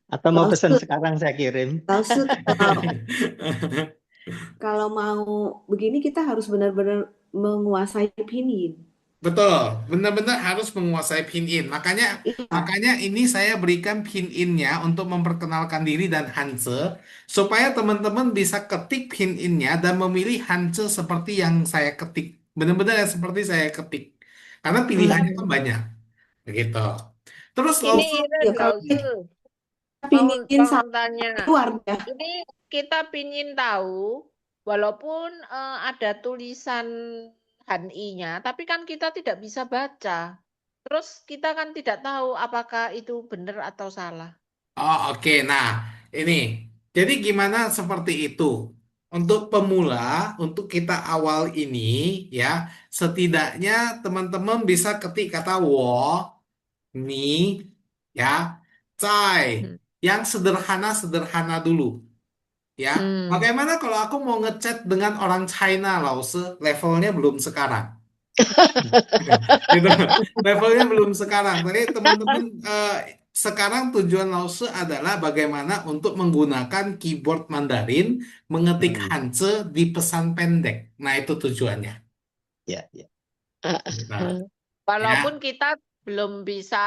Atau mau pesan Lause, sekarang saya kirim. Lause kalau mau begini kita harus benar-benar menguasai pinyin. Betul, benar-benar harus menguasai pin-in. Makanya Iya, makanya ini saya berikan pin-in-nya untuk memperkenalkan diri dan Hanse supaya teman-teman bisa ketik pin-in-nya dan memilih Hanse seperti yang saya ketik. Benar-benar yang seperti saya ketik. Karena pilihannya kan banyak. Begitu. Terus Ini Lause, ya kalau Lause, pinyin bangun tanya. keluar ya. Ini kita pingin tahu, walaupun ada tulisan HANI-nya, tapi kan kita tidak bisa baca. Terus kita kan tidak tahu apakah itu benar atau salah. oh oke. Nah, ini. Jadi gimana seperti itu? Untuk pemula, untuk kita awal ini ya, setidaknya teman-teman bisa ketik kata wo, ni, ya, cai, Hmm. yang sederhana-sederhana dulu, ya. Bagaimana kalau aku mau ngechat dengan orang China, Lause, levelnya belum sekarang. Gitu. Levelnya belum sekarang. Tadi teman-teman sekarang tujuan Lause adalah bagaimana untuk menggunakan keyboard Mandarin mengetik Hanse di pesan pendek. Nah, itu tujuannya. Ya, ya. Gitu. Walaupun Ya, kita belum bisa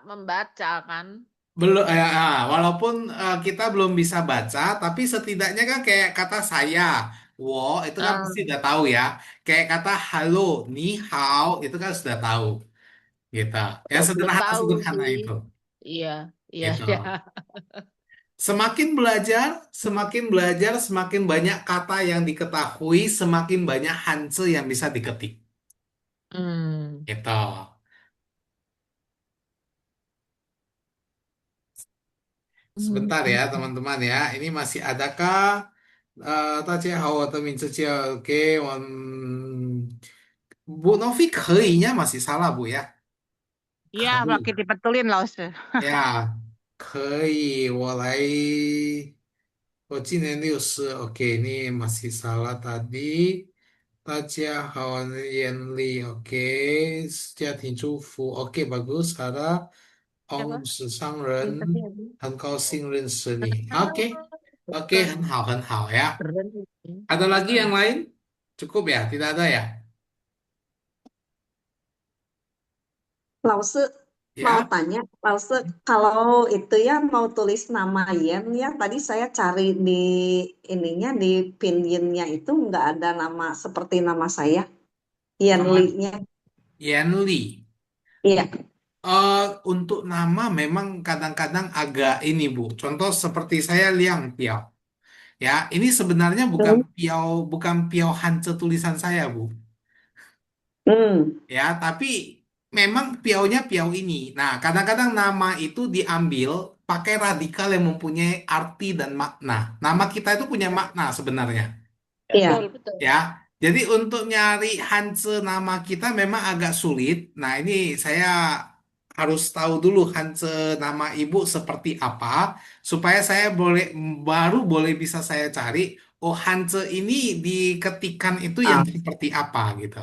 membaca kan. belum walaupun kita belum bisa baca, tapi setidaknya kan kayak kata saya, wo itu kan pasti udah tahu ya. Kayak kata halo, ni hao itu kan sudah tahu. Gitu. Ya Belum tahu sederhana-sederhana sih. itu. Iya, iya, Gitu. iya. semakin belajar, semakin banyak kata yang diketahui, semakin banyak hanse yang bisa diketik. Hmm. Gitu. Sebentar ya, teman-teman ya. Ini masih adakah? 大家好，我的名字叫 Oke, Bu Novi kayaknya masih salah Bu ya. Iya, makin dibetulin loh. Ya, 可以，我今年60，OK，ini masih salah tadi。大家好，眼里，OK，家庭祝福，OK，bagus。好的，我 Siapa? 们是商 Yang tadi 人，apa? 很高兴认识你，OK，OK，很好，很好呀。Berhenti. Ada lagi yang lain? Cukup ya? Tidak ada ya? 老师mau Ya, tanya, 老师kalau itu ya mau tulis nama Yen ya, tadi saya cari di ininya di pinyin-nya itu nggak ada nama seperti nama saya, Yen nama Li-nya. Yenli. Iya. Untuk nama memang kadang-kadang agak ini Bu. Contoh seperti saya Liang Piao. Ya, ini sebenarnya bukan Hmm. Piao, bukan Piao Hance tulisan saya Bu. Hmm. Ya, tapi memang Piaunya Piau ini. Nah, kadang-kadang nama itu diambil pakai radikal yang mempunyai arti dan makna. Nama kita itu punya makna sebenarnya. Iya. Betul, betul. Ya, jadi untuk nyari Hanse nama kita memang agak sulit. Nah, ini saya harus tahu dulu Hanse nama ibu seperti apa supaya saya baru boleh bisa saya cari. Oh, Hanse ini diketikan itu yang Ah, seperti apa gitu.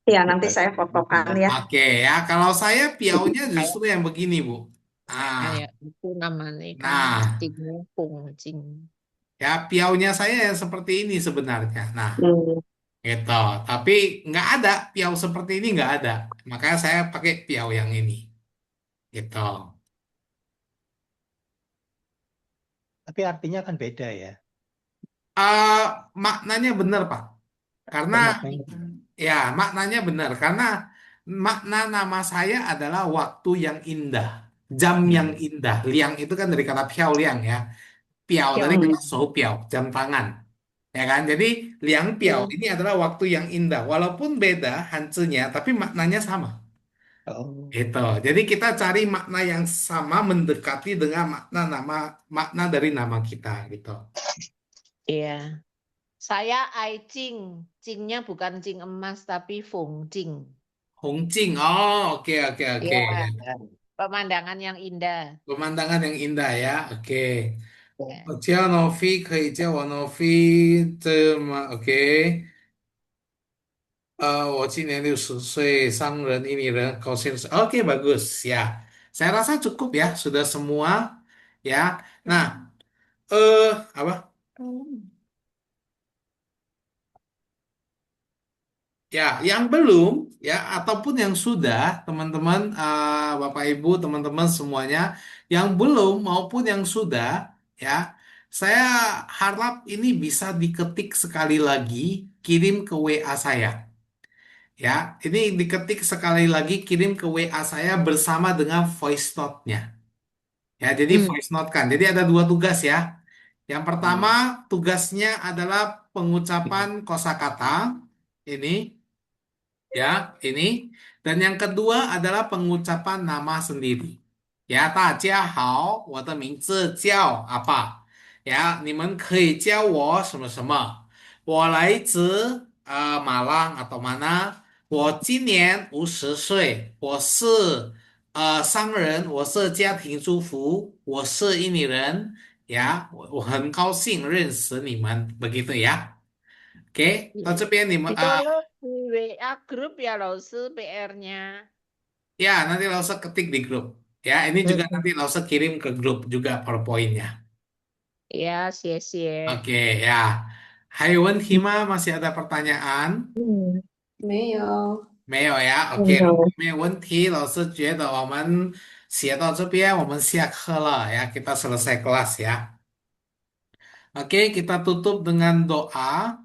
iya, nanti saya fotokan ya. Oke ya, kalau saya piaunya justru yang begini Bu. Ah, Kayak itu namanya kan nah, Cingnya Pungjing. ya piaunya saya yang seperti ini sebenarnya. Nah. Hmm. Gitu. Tapi nggak ada piau seperti ini nggak ada. Makanya saya pakai piau yang ini. Gitu. Tapi artinya kan beda ya. Eh maknanya benar Pak. Karena Oh, maknanya. ya maknanya benar. Karena makna nama saya adalah waktu yang indah. Jam yang indah. Liang itu kan dari kata piao liang ya. Piao dari Hmm. kata so piao, jam tangan. Ya kan? Jadi liang piao Hmm. ini adalah waktu yang indah. Walaupun beda hansenya, tapi maknanya sama. Oh. Gitu. Jadi kita cari makna yang sama mendekati dengan makna dari nama kita gitu. Iya. Saya Ai Ching. Chingnya bukan Ching emas tapi Fung Ching. Hongjing. Oh, oke oke oke. Iya. Pemandangan yang indah. Pemandangan yang indah ya. Oke. Ya. 我叫 Novi 可以叫我 Novi 这吗？OK。我今年60岁，商人、印尼人，高兴。Oke, bagus ya. Saya rasa cukup ya, sudah semua ya. Nah, apa? Ya, yang belum ya ataupun yang sudah, teman-teman, Bapak Ibu, teman-teman semuanya, yang belum maupun yang sudah, ya, saya harap ini bisa diketik sekali lagi, kirim ke WA saya. Ya, ini diketik sekali lagi, kirim ke WA saya bersama dengan voice note-nya. Ya, jadi voice note kan. Jadi ada dua tugas ya. Yang pertama, tugasnya adalah pengucapan kosakata. Ini. Ya, ini. Dan yang kedua adalah pengucapan nama sendiri. Ya, 大家好，我的名字叫 apa? Ya, 你们可以叫我什么什么。我来自 Malang atau mana. 我今年50岁。我是商人，我是家庭主妇，我是印尼人。呀，我很高兴认识你们。Begitu ya. Oke, 到这边你们 Itu di WA grup ya Lause PR-nya. ya, nanti Lause ketik di grup. Ya, ini juga nanti Lause kirim ke grup juga PowerPoint-nya. Ya, sia-sia. Oke, ya. Hai Hima, masih ada pertanyaan? 没有。没有呀。OK，如果没有问题，老师觉得我们写到这边，我们下课了ya. Kita selesai kelas ya. Oke, kita tutup dengan doa.